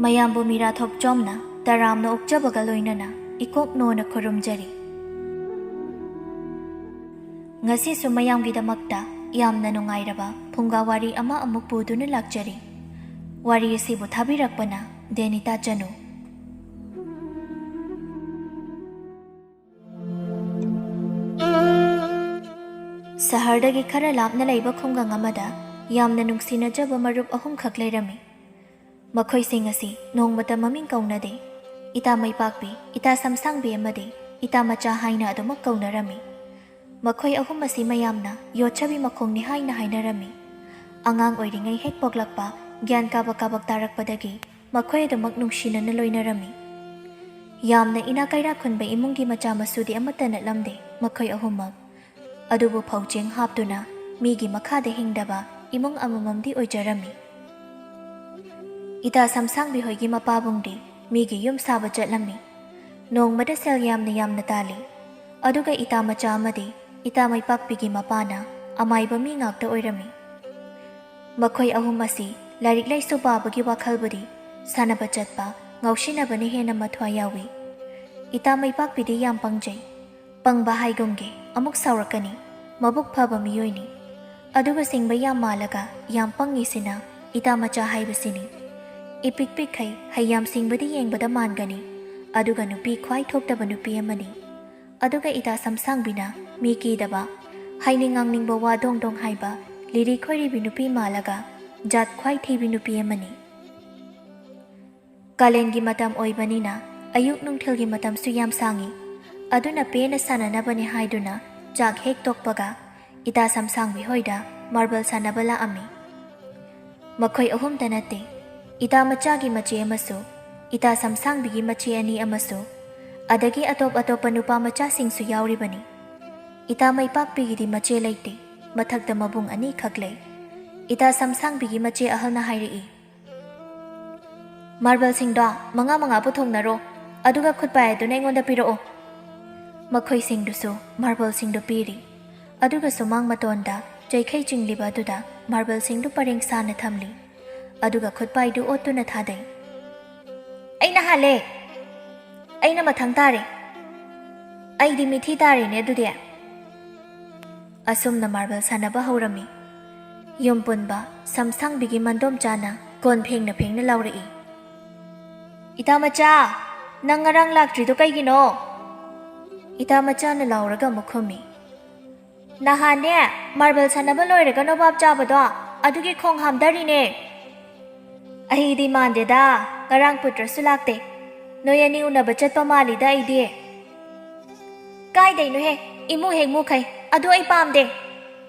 ꯃꯌꯥꯝꯕꯨ ꯃꯤꯔꯥ ꯊꯣꯛꯆꯣꯝꯅ ꯇꯔꯥꯝꯅ ꯑꯣꯛꯆꯕꯒ ꯂꯣꯏꯅꯅ ꯏꯀꯣꯛꯅꯣꯅ ꯈꯨꯔꯨꯝꯖꯔꯤ꯫ ꯉꯁꯤꯁꯨ ꯃꯌꯥꯝꯒꯤꯗꯃꯛꯇ ꯌꯥꯝꯅ ꯅꯨꯡꯉꯥꯏꯔꯕ ꯐꯨꯡꯒꯥ ꯋꯥꯔꯤ ꯑꯃ ꯑꯃꯨꯛ ꯄꯨꯗꯨꯅ ꯂꯥꯛꯆꯔꯤ꯫ ꯋꯥꯔꯤ ꯑꯁꯤꯕꯨ ꯊꯥꯕꯤꯔꯛꯄꯅ ꯗꯦꯅꯤꯇꯥ ꯆꯅꯨ꯫ ꯁꯍꯔꯗꯒꯤ ꯈꯔ ꯂꯥꯞꯅ ꯂꯩꯕ ꯈꯨꯡꯒꯪ ꯑꯃꯗ ꯌꯥꯝꯅ ꯅꯨꯡꯁꯤꯅꯖꯕ ꯃꯔꯨꯞ ꯑꯍꯨꯝꯈꯛ ꯂꯩꯔꯝꯃꯤ꯫ ꯃꯈꯣꯏꯁꯤꯡ ꯑꯁꯤ ꯅꯣꯡꯃꯇ ꯃꯃꯤꯡ ꯀꯧꯅꯗꯦ꯫ ꯏꯇꯥ-ꯃꯩꯄꯥꯛꯄꯤ, ꯏꯇꯥ-ꯁꯝꯁꯥꯡꯕꯤ ꯑꯃꯗꯤ ꯏꯇꯥ-ꯃꯆꯥ ꯍꯥꯏꯅ ꯑꯗꯨꯃꯛ ꯀꯧꯅꯔꯝꯃꯤ꯫ ꯃꯈꯣꯏ ꯑꯍꯨꯝ ꯑꯁꯤ ꯃꯌꯥꯝꯅ ꯌꯣꯠꯁꯕꯤ-ꯃꯈꯣꯡꯅꯤ ꯍꯥꯏꯅ ꯍꯥꯏꯅꯔꯝꯃꯤ꯫ ꯑꯉꯥꯡ ꯑꯣꯏꯔꯤꯉꯩ ꯍꯦꯛ ꯄꯣꯛꯂꯛꯄ ꯒ꯭ꯌꯥꯟ-ꯀꯥꯕꯛ ꯇꯥꯔꯛꯄꯗꯒꯤ ꯃꯈꯣꯏ ꯑꯗꯨꯃꯛ ꯅꯨꯡꯁꯤꯅꯅ ꯂꯣꯏꯅꯔꯝꯃꯤ꯫ ꯌꯥꯝꯅ ꯏꯅꯥꯛ ꯀꯩꯔꯥꯛ ꯈꯨꯟꯕ ꯏꯃꯨꯡꯒꯤ ꯃꯆꯥ ꯃꯁꯨꯗꯤ ꯑꯃꯠꯇ ꯅꯠꯂꯝꯗꯦ ꯃꯈꯣꯏ ꯑꯍꯨꯝꯃꯛ꯫ ꯑꯗꯨꯕꯨ ꯐꯧꯆꯦꯡ ꯍꯥꯞꯇꯨꯅ ꯃꯤꯒꯤ ꯃꯈꯥꯗ ꯍꯤꯡꯗꯕ ꯏꯃꯨꯡ ꯑꯃꯃꯝꯗꯤ ꯑꯣꯏꯖꯔꯝꯃꯤ꯫ ꯏꯇꯥ-ꯁꯝꯁꯥꯡꯕꯤ ꯍꯣꯏꯒꯤ ꯃꯄꯥꯕꯨꯡꯗꯤ ꯃꯤꯒꯤ ꯌꯨꯝ ꯁꯥꯕ ꯆꯠꯂꯝꯃꯤ꯫ ꯅꯣꯡꯃꯗ ꯁꯦꯜ ꯌꯥꯝꯅ ꯇꯥꯜꯂꯤ꯫ ꯑꯗꯨꯒ ꯏꯇꯥ-ꯃꯆꯥ ꯑꯃꯗꯤ ꯏꯇꯥ-ꯃꯩꯄꯥꯛꯄꯤꯒꯤ ꯃꯄꯥꯅ ꯑꯃꯥꯏꯕ ꯃꯤ ꯉꯥꯛꯇ ꯑꯣꯏꯔꯝꯃꯤ꯫ ꯃꯈꯣꯏ ꯑꯍꯨꯝ ꯑꯁꯤ ꯂꯥꯏꯔꯤꯛ ꯂꯥꯏꯁꯨ ꯄꯥꯕꯒꯤ ꯋꯥꯈꯜꯕꯨꯗꯤ ꯁꯥꯟꯅꯕ ꯆꯠꯄ, ꯉꯥꯎꯁꯤꯟꯅꯕꯅ ꯍꯦꯟꯅ ꯃꯊ꯭ꯋꯥꯏ ꯌꯥꯎꯏ꯫ ꯏꯇꯥ-ꯃꯩꯄꯥꯛꯄꯤꯗꯤ ꯌꯥꯝ ꯄꯪꯖꯩ꯫ ꯄꯪꯕ ꯍꯥꯏꯒꯨꯝꯒꯦ ꯑꯃꯨꯛ ꯁꯥꯎꯔꯛꯀꯅꯤ, ꯃꯕꯨꯛ ꯐꯕ ꯃꯤꯑꯣꯏꯅꯤ꯫ ꯑꯗꯨꯒ ꯁꯤꯡꯕ ꯌꯥꯝ ꯃꯥꯜꯂꯒ ꯌꯥꯝ ꯄꯪꯉꯤꯁꯤꯅ ꯏꯇꯥ-ꯃꯆꯥ ꯍꯥꯏꯕꯁꯤꯅꯤ꯫ ꯏꯄꯤꯛ ꯄꯤꯛꯈꯩ ꯍꯩ ꯌꯥꯝ ꯁꯤꯡꯕꯗꯤ ꯌꯦꯡꯕꯗ ꯃꯥꯟꯒꯅꯤ, ꯑꯗꯨꯒ ꯅꯨꯄꯤ ꯈ꯭ꯋꯥꯏ ꯊꯣꯛꯇꯕ ꯅꯨꯄꯤ ꯑꯃꯅꯤ꯫ ꯑꯗꯨꯒ ꯏꯇꯥ-ꯁꯝꯁꯥꯡꯕꯤꯅ ꯃꯤ ꯀꯤꯗꯕ, ꯍꯥꯏꯅꯤꯡ ꯉꯥꯡꯅꯤꯡꯕ ꯋꯥ ꯗꯣꯡ ꯍꯥꯏꯕ, ꯂꯤꯔꯤ ꯈꯣꯏꯔꯤꯕꯤ ꯅꯨꯄꯤ ꯃꯥꯜꯂꯒ ꯖꯥꯠ ꯈ꯭ꯋꯥꯏ ꯊꯤꯕꯤ ꯅꯨꯄꯤ ꯑꯃꯅꯤ꯫ ꯀꯥꯂꯦꯟꯒꯤ ꯃꯇꯝ ꯑꯣꯏꯕꯅꯤꯅ ꯑꯌꯨꯛ ꯅꯨꯡꯊꯤꯜꯒꯤ ꯃꯇꯝꯁꯨ ꯌꯥꯝ ꯁꯥꯡꯏ꯫ ꯑꯗꯨꯅ ꯄꯦꯟꯅ ꯁꯥꯟꯅꯅꯕꯅꯤ ꯍꯥꯏꯗꯨꯅ ꯆꯥꯛ ꯍꯦꯛ ꯇꯣꯛꯄꯒ ꯏꯇꯥ-ꯁꯝꯁꯥꯡꯕꯤ ꯍꯣꯏꯗ ꯃꯥꯔꯕꯜ ꯁꯥꯟꯅꯕ ꯂꯥꯛꯑꯝꯃꯤ꯫ ꯃꯈꯣꯏ ꯑꯍꯨꯝꯇ ꯅꯠꯇꯦ, ꯏꯇꯥ-ꯃꯆꯥꯒꯤ ꯃꯆꯦ ꯑꯃꯁꯨ, ꯏꯇꯥ-ꯁꯝꯁꯥꯡꯕꯤꯒꯤ ꯃꯆꯦ ꯑꯅꯤ ꯑꯃꯁꯨ, ꯑꯗꯒꯤ ꯑꯇꯣꯞꯄ ꯅꯨꯄꯥ ꯃꯆꯥꯁꯤꯡꯁꯨ ꯌꯥꯎꯔꯤꯕꯅꯤ꯫ ꯏꯇꯥ-ꯃꯩꯄꯥꯛꯄꯤꯒꯤꯗꯤ ꯃꯆꯦ ꯂꯩꯇꯦ, ꯃꯊꯛꯇ ꯃꯕꯨꯡ ꯑꯅꯤꯈꯛ ꯂꯩ꯫ ꯏꯇꯥ-ꯁꯝꯁꯥꯡꯕꯤꯒꯤ ꯃꯆꯦ ꯑꯍꯜꯅ ꯍꯥꯏꯔꯛꯏ, "ꯃꯥꯔꯕꯜꯁꯤꯡꯗꯣ ꯃꯉꯥ ꯄꯨꯊꯣꯛꯅꯔꯣ, ꯑꯗꯨꯒ ꯈꯨꯠ ꯄꯥꯏꯗꯨꯅ ꯑꯩꯉꯣꯟꯗ ꯄꯤꯔꯛꯑꯣ꯫" ꯃꯈꯣꯏꯁꯤꯡꯗꯨꯁꯨ ꯃꯥꯔꯕꯜꯁꯤꯡꯗꯨ ꯄꯤꯔꯤ꯫ ꯑꯗꯨꯒ ꯁꯨꯃꯥꯡ ꯃꯇꯣꯟꯗ ꯆꯩꯈꯩ ꯆꯤꯡꯂꯤꯕ ꯑꯗꯨꯗ ꯃꯥꯔꯕꯜꯁꯤꯡꯗꯨ ꯄꯔꯦꯡ ꯁꯥꯅ ꯊꯝꯂꯤ꯫ ꯑꯗꯨꯒ ꯈꯨꯠꯄꯥꯏꯗꯨ ꯑꯣꯠꯇꯨꯅ ꯊꯥꯗꯩ꯫ "ꯑꯩꯅ ꯍꯥꯜꯂꯦ, ꯑꯩꯅ ꯃꯊꯪ ꯇꯥꯔꯦ, ꯑꯩꯗꯤ ꯃꯤꯊꯤ ꯇꯥꯔꯦꯅꯦ ꯑꯗꯨꯗꯤ꯫" ꯑꯁꯨꯝꯅ ꯃꯥꯔꯕꯜ ꯁꯥꯟꯅꯕ ꯍꯧꯔꯝꯃꯤ꯫ ꯌꯨꯝ ꯄꯨꯟꯕ ꯁꯝꯁꯥꯡꯕꯤꯒꯤ ꯃꯟꯗꯣꯝꯆꯥꯅ ꯀꯣꯟ ꯐꯦꯡꯅ ꯂꯥꯎꯔꯛꯏ, "ꯏꯇꯥ-ꯃꯆꯥ, ꯅꯪ ꯉꯔꯥꯡ ꯂꯥꯛꯇ꯭ꯔꯤꯗꯣ ꯀꯩꯒꯤꯅꯣ?" ꯏꯇꯥ-ꯃꯆꯥꯅ ꯂꯥꯎꯔꯒ ꯑꯃꯨꯛ ꯈꯨꯝꯃꯤ, "ꯅꯍꯥꯟꯅꯦ ꯃꯥꯔꯕꯜ ꯁꯥꯟꯅꯕ ꯂꯣꯏꯔꯒ ꯅꯣꯕꯥꯞ ꯆꯥꯕꯗꯣ ꯑꯗꯨꯒꯤ ꯈꯣꯡ ꯍꯥꯝꯗꯔꯤꯅꯦ." "ꯑꯩꯗꯤ ꯃꯥꯟꯗꯦꯗ, ꯉꯔꯥꯡ ꯄꯨꯠꯇ꯭ꯔꯁꯨ ꯂꯥꯛꯇꯦ꯫ ꯅꯣꯏ ꯑꯅꯤ ꯎꯅꯕ ꯆꯠꯄ ꯃꯥꯜꯂꯤꯗ ꯑꯩꯗꯤ." "ꯀꯥꯏꯗꯩꯅꯣꯍꯦ, ꯏꯃꯨ ꯍꯦꯛ ꯃꯨꯈꯩ, ꯑꯗꯨ ꯑꯩ ꯄꯥꯝꯗꯦ."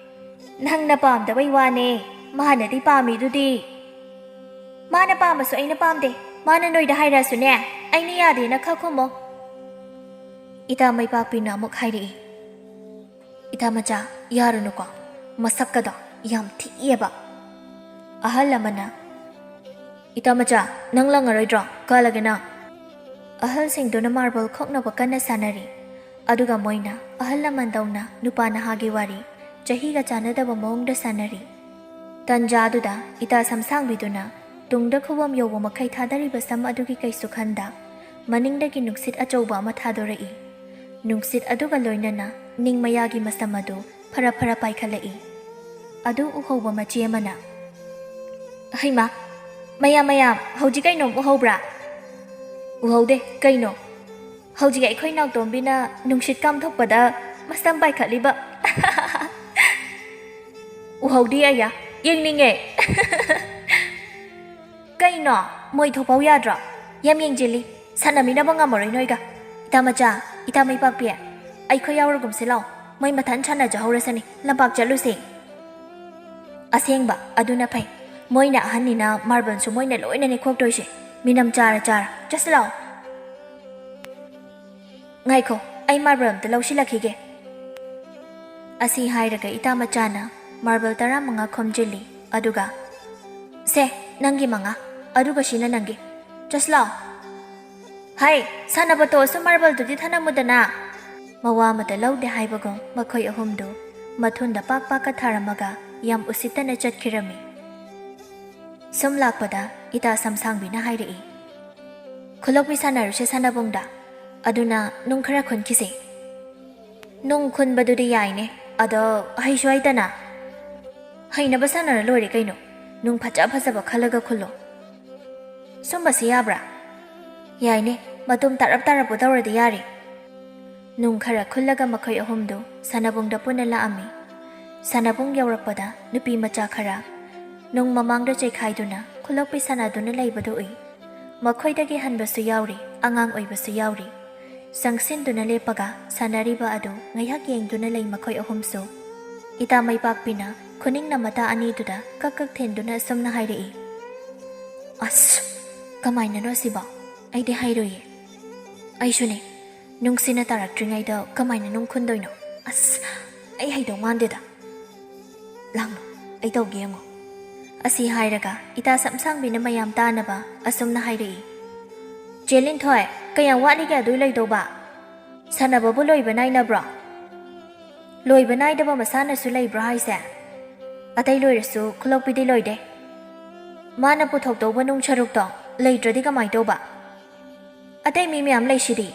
"ꯅꯪꯅ ꯄꯥꯝꯗꯕꯩ ꯋꯥꯅꯦ, ꯃꯥꯅꯗꯤ ꯄꯥꯝꯃꯤꯗꯨꯗꯤ." "ꯃꯥꯅ ꯄꯥꯝꯃꯁꯨ ꯑꯩꯅ ꯄꯥꯝꯗꯦ, ꯃꯥꯅ ꯅꯣꯏꯗ ꯍꯥꯏꯔꯛꯑꯁꯨꯅꯦ ꯑꯩꯅ ꯌꯥꯗꯦꯅ ꯈꯛ ꯈꯨꯝꯃꯣ." ꯏꯇꯥ-ꯃꯩꯄꯥꯛꯄꯤꯅ ꯑꯃꯨꯛ ꯍꯥꯏꯔꯛꯏ, "ꯏꯇꯥ-ꯃꯆꯥ, ꯌꯥꯔꯨꯅꯨꯀꯣ, ꯃꯁꯛꯀꯗꯣ ꯌꯥꯝ ꯊꯤꯑꯦꯕ." ꯑꯍꯜ ꯑꯃꯅ, "ꯏꯇꯥ-ꯃꯆꯥ, ꯅꯪ ꯂꯪꯉꯔꯣꯏꯗ꯭ꯔꯣ? ꯀꯥꯜꯂꯒꯦ ꯅꯪ." ꯑꯍꯜꯁꯤꯡꯗꯨꯅ ꯃꯥꯔꯕꯜ ꯈꯣꯛꯅꯕ ꯀꯟꯅ ꯁꯥꯟꯅꯔꯤ꯫ ꯑꯗꯨꯒ ꯃꯣꯏꯅ ꯑꯍꯜ ꯂꯃꯟꯗꯧꯅ ꯅꯨꯄꯥ ꯅꯍꯥꯒꯤ ꯋꯥꯔꯤ, ꯆꯍꯤꯒ ꯆꯥꯟꯅꯗꯕ ꯃꯑꯣꯡꯗ ꯁꯥꯟꯅꯔꯤ꯫ ꯇꯟꯖꯥꯗꯨꯗ ꯏꯇꯥ-ꯁꯝꯁꯥꯡꯕꯤꯗꯨꯅ ꯇꯨꯡꯗ ꯈꯨꯕꯝ ꯌꯧꯕ ꯃꯈꯩ ꯊꯥꯗꯔꯤꯕ ꯁꯝ ꯑꯗꯨꯒꯤ ꯀꯩꯁꯨ ꯈꯟꯗ ꯃꯅꯤꯡꯗꯒꯤ ꯅꯨꯡꯁꯤꯠ ꯑꯆꯧꯕ ꯑꯃ ꯊꯥꯗꯣꯔꯛꯏ꯫ ꯅꯨꯡꯁꯤꯠ ꯑꯗꯨꯒ ꯂꯣꯏꯅꯅ ꯅꯤꯡꯃꯌꯥꯒꯤ ꯃꯁꯝ ꯑꯗꯨ ꯐꯔ ꯄꯥꯏꯈꯠꯂꯛꯏ꯫ ꯑꯗꯨ ꯎꯍꯧꯕ ꯃꯆꯦ ꯑꯃꯅ, "ꯍꯩꯃꯥ, ꯃꯌꯥꯝ, ꯍꯧꯖꯤꯛ ꯀꯩꯅꯣꯝ ꯎꯍꯧꯕ꯭ꯔꯥ?" "ꯎꯍꯧꯗꯦ, ꯀꯩꯅꯣ?" "ꯍꯧꯖꯤꯛ ꯑꯩꯈꯣꯏ ꯅꯥꯎꯇꯣꯝꯕꯤꯅ ꯅꯨꯡꯁꯤꯠ ꯀꯥꯝꯊꯣꯛꯄꯗ ꯃꯁꯝ ꯄꯥꯏꯈꯠꯂꯤꯕ." "ꯎꯍꯧꯗꯦ ꯑꯌꯥ, ꯌꯦꯡꯅꯤꯡꯉꯦ." "ꯀꯩꯅꯣ, ꯃꯣꯏ ꯊꯣꯛꯄꯧ ꯌꯥꯗ꯭ꯔꯣ? ꯌꯥꯝ ꯌꯦꯡꯖꯤꯜꯂꯤ, ꯁꯥꯟꯅꯃꯤꯟꯅꯕ ꯉꯝꯃꯔꯣꯏ ꯅꯣꯏꯒ꯫ ꯏꯇꯥ-ꯃꯆꯥ, ꯏꯇꯥ-ꯃꯩꯄꯥꯛꯄꯤ, ꯑꯩꯈꯣꯏ ꯌꯥꯎꯔꯒꯨꯝꯁꯤ ꯂꯥꯎ, ꯃꯣꯏ ꯃꯊꯟ ꯁꯥꯟꯅꯖꯍꯧꯔꯁꯅꯤ, ꯂꯝꯄꯥꯛ ꯆꯠꯂꯨꯁꯤ." "ꯑꯁꯦꯡꯕ, ꯑꯗꯨꯅ ꯐꯩ, ꯃꯣꯏꯅ ꯑꯍꯟꯅꯤꯅ ꯃꯥꯔꯕꯜꯁꯨ ꯃꯣꯏꯅ ꯂꯣꯏꯅꯅꯦ ꯈꯣꯛꯇꯣꯏꯁꯦ, ꯃꯤꯅꯝ ꯆꯥꯔ ꯆꯠꯁꯤ ꯂꯥꯎ." "ꯉꯥꯏꯈꯣ, ꯑꯩ ꯃꯥꯔꯕꯜ ꯑꯝꯇ ꯂꯧꯁꯤꯜꯂꯛꯈꯤꯒꯦ." ꯑꯁꯤ ꯍꯥꯏꯔꯒ ꯏꯇꯥ-ꯃꯆꯥꯅ ꯃꯥꯔꯕꯜ 15 ꯈꯣꯝꯖꯤꯜꯂꯤ꯫ ꯑꯗꯨꯒ, "ꯁꯦ, ꯅꯪꯒꯤ 5, ꯑꯗꯨꯒ ꯁꯤꯅ ꯅꯪꯒꯤ, ꯆꯠꯁꯤ ꯂꯥꯎ." "ꯍꯩ, ꯁꯥꯟꯅꯕ ꯇꯣꯛꯑꯁꯨ ꯃꯥꯔꯕꯜꯗꯨꯗꯤ ꯊꯅꯝꯃꯨꯗꯅ." ꯃꯋꯥ ꯑꯃꯇ ꯂꯧꯗꯦ ꯍꯥꯏꯕꯒꯨꯝ ꯃꯈꯣꯏ ꯑꯍꯨꯝꯗꯨ ꯃꯊꯨꯟꯗ ꯄꯥꯛ ꯊꯥꯔꯝꯃꯒ ꯌꯥꯝ ꯎꯁꯤꯠꯇꯅ ꯆꯠꯈꯤꯔꯝꯃꯤ꯫ ꯁꯨꯝ ꯂꯥꯛꯄꯗ ꯏꯇꯥ-ꯁꯝꯁꯥꯡꯕꯤꯅ ꯍꯥꯏꯔꯛꯏ, ꯈꯨꯂꯣꯛꯄꯤ ꯁꯥꯟꯅꯔꯨꯁꯦ ꯁꯥꯟꯅꯕꯨꯡꯗ ꯑꯗꯨꯅ ꯅꯨꯡ ꯈꯔ ꯈꯨꯟꯈꯤꯁꯦ ꯅꯨꯡ ꯈꯨꯟꯕꯗꯨꯗꯤ ꯌꯥꯏꯅꯦ ꯑꯗꯣ ꯍꯩꯁꯨ ꯍꯩꯇꯅ ꯍꯩꯅꯕ ꯁꯥꯟꯅꯔ ꯂꯣꯏꯔꯦ ꯀꯩꯅꯣ ꯅꯨꯡ ꯐꯖ ꯐꯖꯕ ꯈꯜꯂꯒ ꯈꯨꯜꯂꯣ ꯁꯨꯝꯕꯁꯤ ꯌꯥꯕ꯭ꯔꯥ ꯌꯥꯏꯅꯦ ꯃꯇꯨꯝ ꯇꯥꯔꯞ ꯇꯥꯔꯞꯄꯨ ꯇꯧꯔꯗꯤ ꯌꯥꯔꯦ ꯅꯨꯡ ꯈꯔ ꯈꯨꯜꯂꯒ ꯃꯈꯣꯏ ꯑꯍꯨꯝꯗꯨ ꯁꯥꯟꯅꯕꯨꯡꯗ ꯄꯨꯟꯅ ꯂꯥꯛꯑꯝꯃꯤ ꯁꯥꯟꯅꯕꯨꯡ ꯌꯧꯔꯛꯄꯗ ꯅꯨꯄꯤ ꯃꯆꯥ ꯈꯔ ꯅꯨꯡ ꯃꯃꯥꯡꯗ ꯆꯩꯈꯥꯏꯗꯨꯅ ꯈꯨꯂꯣꯛꯄꯤ ꯁꯥꯟꯅꯗꯨꯅ ꯂꯩꯕꯗꯨ ꯎꯏ ꯃꯈꯣꯏꯗꯒꯤ ꯍꯟꯕꯁꯨ ꯌꯥꯎꯔꯤ ꯑꯉꯥꯡ ꯑꯣꯏꯕꯁꯨ ꯌꯥꯎꯔꯤ ꯆꯪꯁꯤꯟꯗꯨꯅ ꯂꯦꯞꯄꯒ ꯁꯥꯟꯅꯔꯤꯕ ꯑꯗꯨ ꯉꯥꯏꯍꯥꯛ ꯌꯦꯡꯗꯨꯅ ꯂꯩ ꯃꯈꯣꯏ ꯑꯍꯨꯝꯁꯨ ꯏꯇꯥꯃꯩꯄꯥꯛꯄꯤꯅ ꯈꯨꯅꯤꯡꯅ ꯃꯇꯥ ꯑꯅꯤꯗꯨꯗ ꯀꯛ ꯀꯛ ꯊꯤꯟꯗꯨꯅ ꯑꯁꯨꯝꯅ ꯍꯥꯏꯔꯛꯏ ꯑꯁ ꯀꯃꯥꯏꯅꯅꯣ ꯑꯁꯤꯕꯣ ꯑꯩꯗꯤ ꯍꯩꯔꯣꯏꯌꯦ ꯑꯩꯁꯨꯅꯦ ꯅꯨꯡꯁꯤꯅ ꯇꯥꯔꯛꯇ꯭ꯔꯤꯉꯩꯗ ꯀꯃꯥꯏꯅ ꯅꯨꯡ ꯈꯨꯟꯗꯣꯏꯅꯣ ꯑꯁ ꯑꯩ ꯍꯩꯗꯧ ꯃꯥꯟꯗꯦꯗ ꯂꯥꯡꯅꯣ ꯑꯩ ꯇꯧꯒꯦ ꯌꯦꯡꯉꯣ ꯑꯁꯤ ꯍꯥꯏꯔꯒ ꯏꯇꯥ ꯁꯝꯁꯥꯡꯕꯤꯅ ꯃꯌꯥꯝ ꯇꯥꯅꯕ ꯑꯁꯨꯝꯅ ꯍꯥꯏꯔꯛꯏ ꯆꯦ ꯂꯤꯟꯊꯣꯏ ꯀꯌꯥꯝ ꯋꯥꯠꯂꯤꯒꯦ ꯑꯗꯨ ꯂꯩꯗꯧꯕ ꯁꯥꯟꯅꯕꯕꯨ ꯂꯣꯏꯕ ꯅꯥꯏꯅꯕ꯭ꯔꯣ ꯂꯣꯏꯕ ꯅꯥꯏꯗꯕ ꯃꯁꯥꯟꯅꯁꯨ ꯂꯩꯕ꯭ꯔꯣ ꯍꯥꯏꯁꯦ ꯑꯇꯩ ꯂꯣꯏꯔꯁꯨ ꯈꯨꯂꯣꯛꯄꯤꯗꯤ ꯂꯣꯏꯗꯦ ꯃꯥꯅ ꯄꯨꯊꯣꯛꯇꯧꯕ ꯅꯨꯡ ꯁꯔꯨꯛꯇꯣ ꯂꯩꯇ꯭ꯔꯗꯤ ꯀꯃꯥꯏꯅ ꯇꯧꯕ ꯑꯇꯩ ꯃꯤ ꯃꯌꯥꯝ ꯂꯩꯁꯤꯗꯤ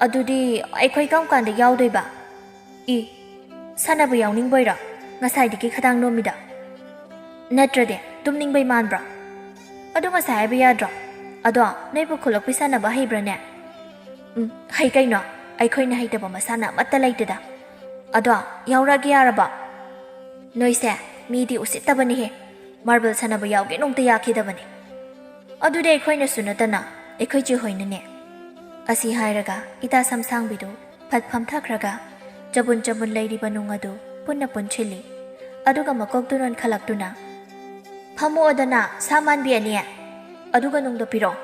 ꯑꯗꯨꯗꯤ ꯑꯩꯈꯣꯏ ꯀꯔꯝ ꯀꯥꯟꯗ ꯌꯥꯎꯗꯣꯏꯕ ꯁꯥꯟꯅꯕ ꯌꯥꯎꯅꯤꯡꯕꯣꯏꯔꯣ ꯉꯁꯥꯏꯗꯒꯤ ꯈꯗꯥꯡ ꯅꯣꯝꯃꯤꯗ ꯅꯠꯇ꯭ꯔꯗꯤ ꯇꯨꯝꯅꯤꯡꯕꯩ ꯃꯥꯟꯕ꯭ꯔꯣ ꯑꯗꯨ ꯉꯁꯥꯏ ꯍꯥꯏꯕ ꯌꯥꯗ꯭ꯔꯣ ꯑꯗꯣ ꯅꯣꯏꯕꯨ ꯈꯨꯂꯣꯛꯄꯤ ꯁꯥꯟꯅꯕ ꯍꯩꯕ꯭ꯔꯅꯦ ꯍꯩ ꯀꯩꯅꯣ ꯑꯩꯈꯣꯏꯅ ꯍꯩꯇꯕ ꯃꯁꯥꯟꯅ ꯑꯃꯠꯇ ꯂꯩꯇꯦꯗ ꯑꯗꯣ ꯌꯥꯎꯔꯛꯑꯒꯦ ꯌꯥꯔꯕꯣ ꯅꯣꯏꯁꯦ ꯃꯤꯗꯤ ꯎꯁꯤꯠꯇꯕꯅꯤꯍꯦ ꯃꯥꯔꯕꯜ ꯁꯥꯟꯅꯕ ꯌꯥꯎꯒꯦ ꯅꯣꯡꯇ ꯌꯥꯈꯤꯗꯕꯅꯤ ꯑꯗꯨꯗꯤ ꯑꯩꯈꯣꯏꯅꯁꯨ ꯅꯠꯇꯅ ꯑꯩꯈꯣꯏ ꯆꯦ ꯍꯣꯏꯅꯅꯦ ꯑꯁꯤ ꯍꯥꯏꯔꯒ ꯏꯇꯥ ꯁꯝꯁꯥꯡꯕꯤꯗꯨ ꯐꯠ ꯐꯝꯊꯈ꯭ꯔꯒ ꯆꯕꯨꯟ ꯆꯕꯨꯟ ꯂꯩꯔꯤꯕ ꯅꯨꯡ ꯑꯗꯨ ꯄꯨꯟꯅ ꯄꯨꯟꯁꯤꯜꯂꯤ ꯑꯗꯨꯒ ꯃꯀꯣꯛꯇꯨ ꯅꯣꯟꯈꯠꯂꯛꯇꯨꯅ ꯐꯝꯃꯣꯗꯅ ꯁꯥ ꯃꯥꯟꯕꯤ ꯑꯅꯤ ꯑꯗꯨꯒ ꯅꯨꯡꯗꯣ ꯄꯤꯔꯛꯑꯣ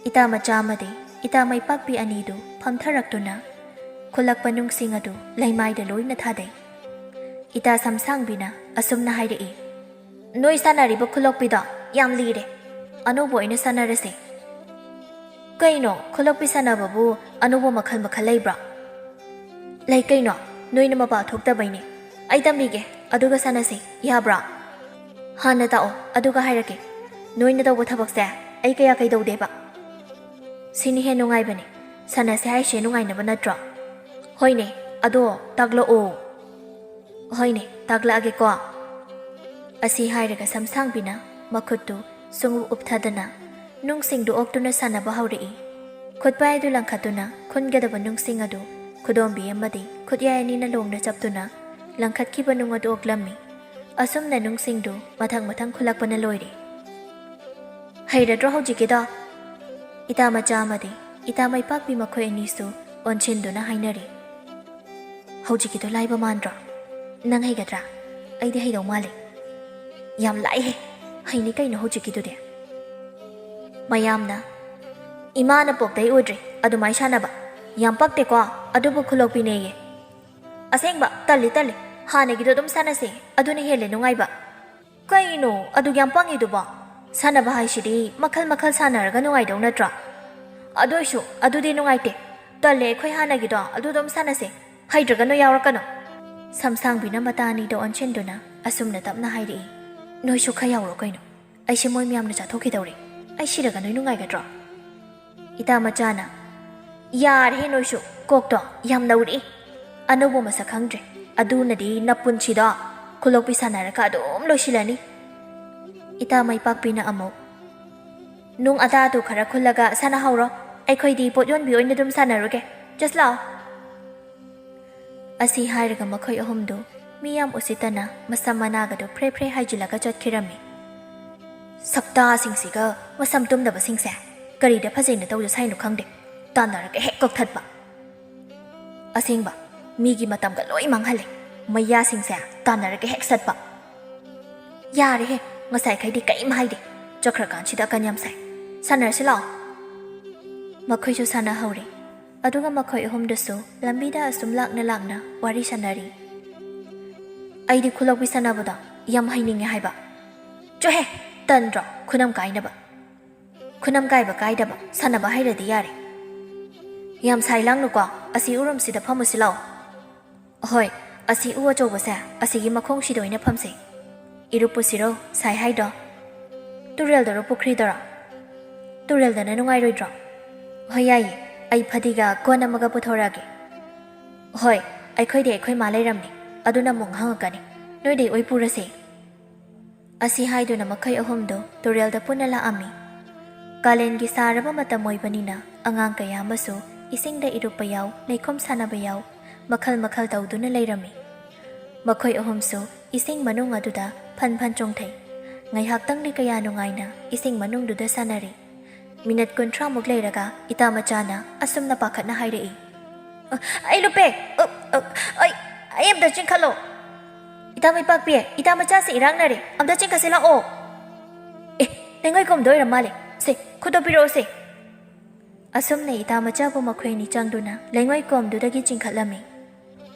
ꯏꯇꯥ ꯃꯆꯥ ꯑꯃꯗꯤ ꯏꯇꯥ ꯃꯩꯄꯥꯛꯄꯤ ꯑꯅꯤꯗꯨ ꯐꯝꯊꯔꯛꯇꯨꯅ ꯈꯨꯜꯂꯛꯄ ꯅꯨꯡꯁꯤꯡ ꯑꯗꯨ ꯂꯩꯃꯥꯏꯗ ꯂꯣꯏꯅ ꯊꯥꯗꯩ ꯏꯇꯥ ꯁꯝꯁꯥꯡꯕꯤꯅ ꯑꯁꯨꯝꯅ ꯍꯥꯏꯔꯛꯏ ꯅꯣꯏ ꯁꯥꯟꯅꯔꯤꯕ ꯈꯨꯂꯣꯛꯄꯤꯗꯣ ꯌꯥꯝ ꯂꯤꯔꯦ ꯑꯅꯧꯕ ꯑꯣꯏꯅ ꯁꯥꯟꯅꯔꯁꯦ ꯀꯩꯅꯣ ꯈꯨꯂꯣꯛꯄꯤ ꯁꯥꯟꯅꯕꯕꯨ ꯑꯅꯧꯕ ꯃꯈꯜ ꯃꯈꯜ ꯂꯩꯕ꯭ꯔꯣ ꯂꯩ ꯀꯩꯅꯣ ꯅꯣꯏꯅ ꯃꯄꯥ ꯊꯣꯛꯇꯕꯩꯅꯦ ꯑꯩ ꯇꯝꯕꯤꯒꯦ ꯑꯗꯨꯒ ꯁꯥꯟꯅꯁꯤ ꯌꯥꯕ꯭ꯔꯣ ꯍꯥꯟꯅ ꯇꯥꯛꯑꯣ ꯑꯗꯨꯒ ꯍꯥꯏꯔꯛꯀꯦ ꯅꯣꯏꯅ ꯇꯧꯕ ꯊꯕꯛꯁꯦ ꯑꯩ ꯀꯌꯥ ꯀꯩꯗꯧꯗꯦꯕ ꯁꯤꯅꯤ ꯍꯦ ꯅꯨꯡꯉꯥꯏꯕꯅꯦ ꯁꯥꯟꯅꯁꯦ ꯍꯥꯏꯁꯦ ꯅꯨꯡꯉꯥꯏꯅꯕ ꯅꯠꯇ꯭ꯔꯣ ꯍꯣꯏꯅꯦ ꯑꯗꯣ ꯇꯥꯛꯂꯛꯑꯣ ꯍꯣꯏꯅꯦ ꯇꯥꯛꯂꯛꯑꯒꯦꯀꯣ ꯑꯁꯤ ꯍꯥꯏꯔꯒ ꯁꯝꯁꯥꯡꯕꯤꯅ ꯃꯈꯨꯠꯇꯨ ꯁꯨꯡꯎꯞ ꯎꯞꯊꯗꯅ ꯅꯨꯡꯁꯤꯡꯗꯨ ꯑꯣꯛꯇꯨꯅ ꯁꯥꯟꯅꯕ ꯍꯧꯔꯛꯏ ꯈꯨꯠꯄꯥꯏ ꯑꯗꯨ ꯂꯪꯈꯠꯇꯨꯅ ꯈꯨꯟꯒꯗꯕ ꯅꯨꯡꯁꯤꯡ ꯑꯗꯨ ꯈꯨꯗꯣꯝꯕꯤ ꯑꯃꯗꯤ ꯈꯨꯠꯌꯥꯏ ꯑꯅꯤꯅ ꯂꯣꯡꯅ ꯆꯞꯇꯨꯅ ꯂꯪꯈꯠꯈꯤꯕ ꯅꯨꯡ ꯑꯗꯨ ꯑꯣꯛꯂꯝꯃꯤ ꯑꯁꯨꯝꯅ ꯅꯨꯡꯁꯤꯡꯗꯨ ꯃꯊꯪ ꯃꯊꯪ ꯈꯨꯜꯂꯛꯄꯅ ꯂꯣꯏꯔꯦ ꯍꯩꯔꯗ꯭ꯔꯣ ꯍꯧꯖꯤꯛꯀꯤꯗꯣ ꯏꯇꯥ ꯃꯆꯥ ꯑꯃꯗꯤ ꯏꯇꯥ ꯃꯩꯄꯥꯛꯄꯤ ꯃꯈꯣꯏ ꯑꯅꯤꯁꯨ ꯑꯣꯟꯁꯤꯟꯗꯨꯅ ꯍꯥꯏꯅꯔꯤ ꯍꯧꯖꯤꯛꯀꯤꯗꯣ ꯂꯥꯏꯕ ꯃꯥꯟꯗ꯭ꯔꯣ ꯅꯪ ꯍꯩꯒꯗ꯭ꯔꯥ ꯑꯩꯗꯤ ꯍꯩꯗꯧ ꯃꯥꯜꯂꯦ ꯌꯥꯝ ꯂꯥꯏꯍꯦ ꯍꯩꯅꯤ ꯀꯩꯅꯣ ꯍꯧꯖꯤꯛꯀꯤꯗꯨꯗꯤ ꯃꯌꯥꯝꯅ ꯏꯃꯥꯅ ꯄꯣꯛꯇꯩ ꯎꯗ꯭ꯔꯤ ꯑꯗꯨꯃꯥꯏꯅ ꯁꯥꯟꯅꯕ ꯌꯥꯝ ꯄꯛꯇꯦꯀꯣ ꯑꯗꯨꯕꯨ ꯈꯨꯂꯣꯛꯄꯤꯅꯦꯌꯦ ꯑꯁꯦꯡꯕ ꯇꯜꯂꯤ ꯍꯥꯟꯅꯒꯤꯗꯣ ꯑꯗꯨꯝ ꯁꯥꯟꯅꯁꯦ ꯑꯗꯨꯅ ꯍꯦꯜꯂꯦ ꯅꯨꯡꯉꯥꯏꯕ ꯀꯩꯅꯣ ꯑꯗꯨ ꯌꯥꯝ ꯄꯪꯉꯤꯗꯨꯕꯣ ꯁꯥꯟꯅꯕ ꯍꯥꯏꯁꯤꯗꯤ ꯃꯈꯜ ꯃꯈꯜ ꯁꯥꯟꯅꯔꯒ ꯅꯨꯡꯉꯥꯏꯗꯧ ꯅꯠꯇ꯭ꯔꯣ ꯑꯗꯨꯏꯁꯨ ꯑꯗꯨꯗꯤ ꯅꯨꯡꯉꯥꯏꯇꯦ ꯇꯜꯂꯦ ꯑꯩꯈꯣꯏ ꯍꯥꯟꯅꯒꯤꯗꯣ ꯑꯗꯨ ꯑꯗꯨꯝ ꯁꯥꯟꯅꯁꯦ ꯍꯩꯇ꯭ꯔꯒꯅꯣ ꯌꯥꯎꯔꯛꯀꯅꯣ ꯁꯝꯁꯥꯡꯕꯤꯅ ꯃꯇꯥ ꯑꯅꯤꯗ ꯑꯣꯟꯁꯤꯟꯗꯨꯅ ꯑꯁꯨꯝꯅ ꯇꯞꯅ ꯍꯥꯏꯔꯛꯏ ꯅꯣꯏꯁꯨ ꯈꯔ ꯌꯥꯎꯔꯣ ꯀꯩꯅꯣ ꯑꯩꯁꯦ ꯃꯣꯏ ꯃꯌꯥꯝꯅ ꯆꯥꯊꯣꯛꯈꯤꯗꯧꯔꯦ ꯑꯩ ꯁꯤꯔꯒ ꯅꯣꯏ ꯅꯨꯡꯉꯥꯏꯒꯗ꯭ꯔꯣ ꯏꯇꯥ ꯃꯆꯥꯅ ꯌꯥꯔꯦꯍꯦ ꯅꯣꯏꯁꯨ ꯀꯣꯛꯇꯣ ꯌꯥꯝ ꯅꯧꯔꯛꯏ ꯑꯅꯧꯕ ꯃꯁꯛ ꯈꯪꯗ꯭ꯔꯦ ꯑꯗꯨꯅꯗꯤ ꯅꯄꯨꯟꯁꯤꯗꯣ ꯈꯨꯂꯣꯛꯄꯤ ꯁꯥꯟꯅꯔꯒ ꯑꯗꯨꯝ ꯂꯣꯏꯁꯤꯜꯂꯅꯤ ꯏꯇꯥ ꯃꯩꯄꯥꯛꯄꯤꯅ ꯑꯃꯨꯛ ꯅꯨꯡ ꯑꯇꯥꯗꯨ ꯈꯔ ꯈꯨꯜꯂꯒ ꯁꯥꯟꯅꯍꯧꯔꯣ ꯑꯩꯈꯣꯏꯗꯤ ꯄꯣꯠ ꯌꯣꯟꯕꯤ ꯑꯣꯏꯅ ꯑꯗꯨꯝ ꯁꯥꯟꯅꯔꯨꯒꯦ ꯖꯁ ꯂꯥꯛꯑꯣ ꯑꯁꯤ ꯍꯥꯏꯔꯒ ꯃꯈꯣꯏ ꯑꯍꯨꯝꯗꯨ ꯃꯤ ꯌꯥꯝ ꯎꯁꯤꯠꯇꯅ ꯃꯁꯝ ꯃꯅꯥꯒꯗꯨ ꯐ꯭ꯔꯦ ꯐ꯭ꯔꯦ ꯍꯥꯏꯖꯤꯜꯂꯒ ꯆꯠꯈꯤꯔꯝꯃꯤ ꯁꯛꯇꯥꯁꯤꯡꯁꯤꯒ ꯃꯁꯝ ꯇꯨꯝꯗꯕꯁꯤꯡꯁꯦ ꯀꯔꯤꯗ ꯐꯖꯩꯅ ꯇꯧꯖ ꯁꯥꯏꯅꯣ ꯈꯪꯗꯦ ꯇꯥꯟꯅꯔꯒ ꯍꯦꯛ ꯀꯛꯊꯠꯄ ꯑꯁꯦꯡꯕ ꯃꯤꯒꯤ ꯃꯇꯝꯒ ꯂꯣꯏ ꯃꯥꯡꯍꯜꯂꯦ ꯃꯩꯌꯥꯁꯤꯡꯁꯦ ꯇꯥꯟꯅꯔꯒ ꯍꯦꯛ ꯆꯠꯄ ꯌꯥꯔꯦꯍꯦ ꯉꯁꯥꯏꯈꯩꯗꯤ ꯀꯔꯤꯝ ꯍꯥꯏꯗꯦ ꯆꯠꯈ꯭ꯔꯀꯥꯟꯁꯤꯗ ꯑꯀꯟ ꯌꯥꯝ ꯁꯥꯏ ꯁꯥꯟꯅꯔꯁꯤ ꯂꯥꯛꯑꯣ ꯃꯈꯣꯏꯁꯨ ꯁꯥꯟꯅꯍꯧꯔꯦ ꯑꯗꯨꯒ ꯃꯈꯣꯏ ꯑꯍꯨꯝꯗꯨꯁꯨ ꯂꯝꯕꯤꯗ ꯑꯁꯨꯝ ꯂꯥꯛꯅ ꯂꯥꯛꯅ ꯋꯥꯔꯤ ꯁꯥꯟꯅꯔꯤ ꯑꯩꯗꯤ ꯈꯨꯂꯣꯛꯄꯤ ꯁꯥꯟꯅꯕꯗꯣ ꯌꯥꯝ ꯍꯩꯅꯤꯡꯉꯦ ꯍꯥꯏꯕ ꯆꯣꯍꯦ ꯇꯟꯗ꯭ꯔꯣ ꯈꯨꯅꯝ ꯀꯥꯏꯅꯕ ꯈꯨꯅꯝ ꯀꯥꯏꯕ ꯀꯥꯏꯗꯕ ꯁꯥꯟꯅꯕ ꯍꯩꯔꯗꯤ ꯌꯥꯔꯦ ꯌꯥꯝ ꯁꯥꯏ ꯂꯥꯡꯅꯨꯀꯣ ꯑꯁꯤ ꯎꯔꯨꯝꯁꯤꯗ ꯐꯝꯃꯨꯁꯤ ꯂꯥꯛꯑꯣ ꯍꯣꯏ ꯑꯁꯤ ꯎ ꯑꯆꯧꯕꯁꯦ ꯑꯁꯤꯒꯤ ꯃꯈꯣꯡꯁꯤꯗ ꯑꯣꯏꯅ ꯐꯝꯁꯦ ꯏꯔꯨꯞꯄꯨꯁꯤꯔꯣ ꯁꯥꯏ ꯍꯥꯏꯗꯣ ꯇꯨꯔꯦꯜꯗꯔꯣ ꯄꯨꯈ꯭ꯔꯤꯗꯔꯣ ꯇꯨꯔꯦꯜꯗꯅ ꯅꯨꯡꯉꯥꯏꯔꯣꯏꯗ꯭ꯔꯣ? ꯍꯣꯏ ꯌꯥꯏꯌꯦ, ꯑꯩ ꯐꯗꯤꯒ ꯀꯣꯟ ꯑꯃꯒ ꯄꯨꯊꯣꯔꯛꯑꯒꯦ꯫ ꯍꯣꯏ, ꯑꯩꯈꯣꯏꯗꯤ ꯑꯩꯈꯣꯏ ꯃꯥ ꯂꯩꯔꯝꯅꯤ, ꯑꯗꯨꯅ ꯑꯃꯨꯛ ꯍꯪꯉꯛꯀꯅꯤ, ꯅꯣꯏꯗꯩ ꯑꯣꯏ ꯄꯨꯔꯁꯦ꯫ ꯑꯁꯤ ꯍꯥꯏꯗꯨꯅ ꯃꯈꯣꯏ ꯑꯍꯨꯝꯗꯨ ꯇꯨꯔꯦꯜꯗ ꯄꯨꯟꯅ ꯂꯥꯛꯑꯝꯃꯤ꯫ ꯀꯥꯂꯦꯟꯒꯤ ꯁꯥꯔꯕ ꯃꯇꯝ ꯑꯣꯏꯕꯅꯤꯅ ꯑꯉꯥꯡ ꯀꯌꯥ ꯑꯃꯁꯨ ꯏꯁꯤꯡꯗ ꯏꯔꯨꯞꯄ ꯌꯥꯎ, ꯂꯩꯈꯣꯝ ꯁꯥꯟꯅꯕ ꯌꯥꯎ, ꯃꯈꯜ ꯃꯈꯜ ꯇꯧꯗꯨꯅ ꯂꯩꯔꯝꯃꯤ꯫ ꯃꯈꯣꯏ ꯑꯍꯨꯝꯁꯨ ꯏꯁꯤꯡ ꯃꯅꯨꯡ ꯑꯗꯨꯗ ꯐꯟ ꯐꯟ ꯆꯣꯡꯊꯩ꯫ ꯉꯥꯏꯍꯥꯛꯇꯪꯗꯤ ꯀꯌꯥ ꯅꯨꯡꯉꯥꯏꯅ ꯏꯁꯤꯡ ꯃꯅꯨꯡꯗꯨꯗ ꯁꯥꯟꯅꯔꯤ꯫ ꯃꯤꯅꯠ 20ꯃꯨꯛ ꯂꯩꯔꯒ ꯏꯇꯥꯃꯆꯥꯅ ꯑꯁꯨꯝꯅ ꯄꯥꯈꯠꯅ ꯍꯥꯏꯔꯛꯏ, ꯑꯩ ꯂꯨꯞꯄꯦ, ꯑꯩ ꯑꯝꯇ ꯆꯤꯡꯈꯠꯂꯣ꯫ ꯏꯇꯥꯃꯩꯄꯥꯛꯄꯤ, ꯏꯇꯥꯃꯆꯥꯁꯦ ꯏꯔꯥꯛꯅꯔꯦ, ꯑꯝꯇ ꯆꯤꯡꯈꯠꯁꯦ ꯂꯥꯛꯑꯣ꯫ ꯂꯩꯉꯣꯏꯀꯣꯝꯗ ꯑꯣꯏꯔ ꯃꯥꯜꯂꯦ, ꯁꯦ ꯈꯨꯠꯇꯣ ꯄꯤꯔꯛꯑꯣꯁꯦ꯫ ꯑꯁꯨꯝꯅ ꯏꯇꯥꯃꯆꯥꯕꯨ ꯃꯈꯣꯏ ꯑꯅꯤ ꯆꯪꯗꯨꯅ ꯂꯩꯉꯣꯏꯀꯣꯝꯗꯨꯗꯒꯤ ꯆꯤꯡꯈꯠꯂꯝꯃꯤ꯫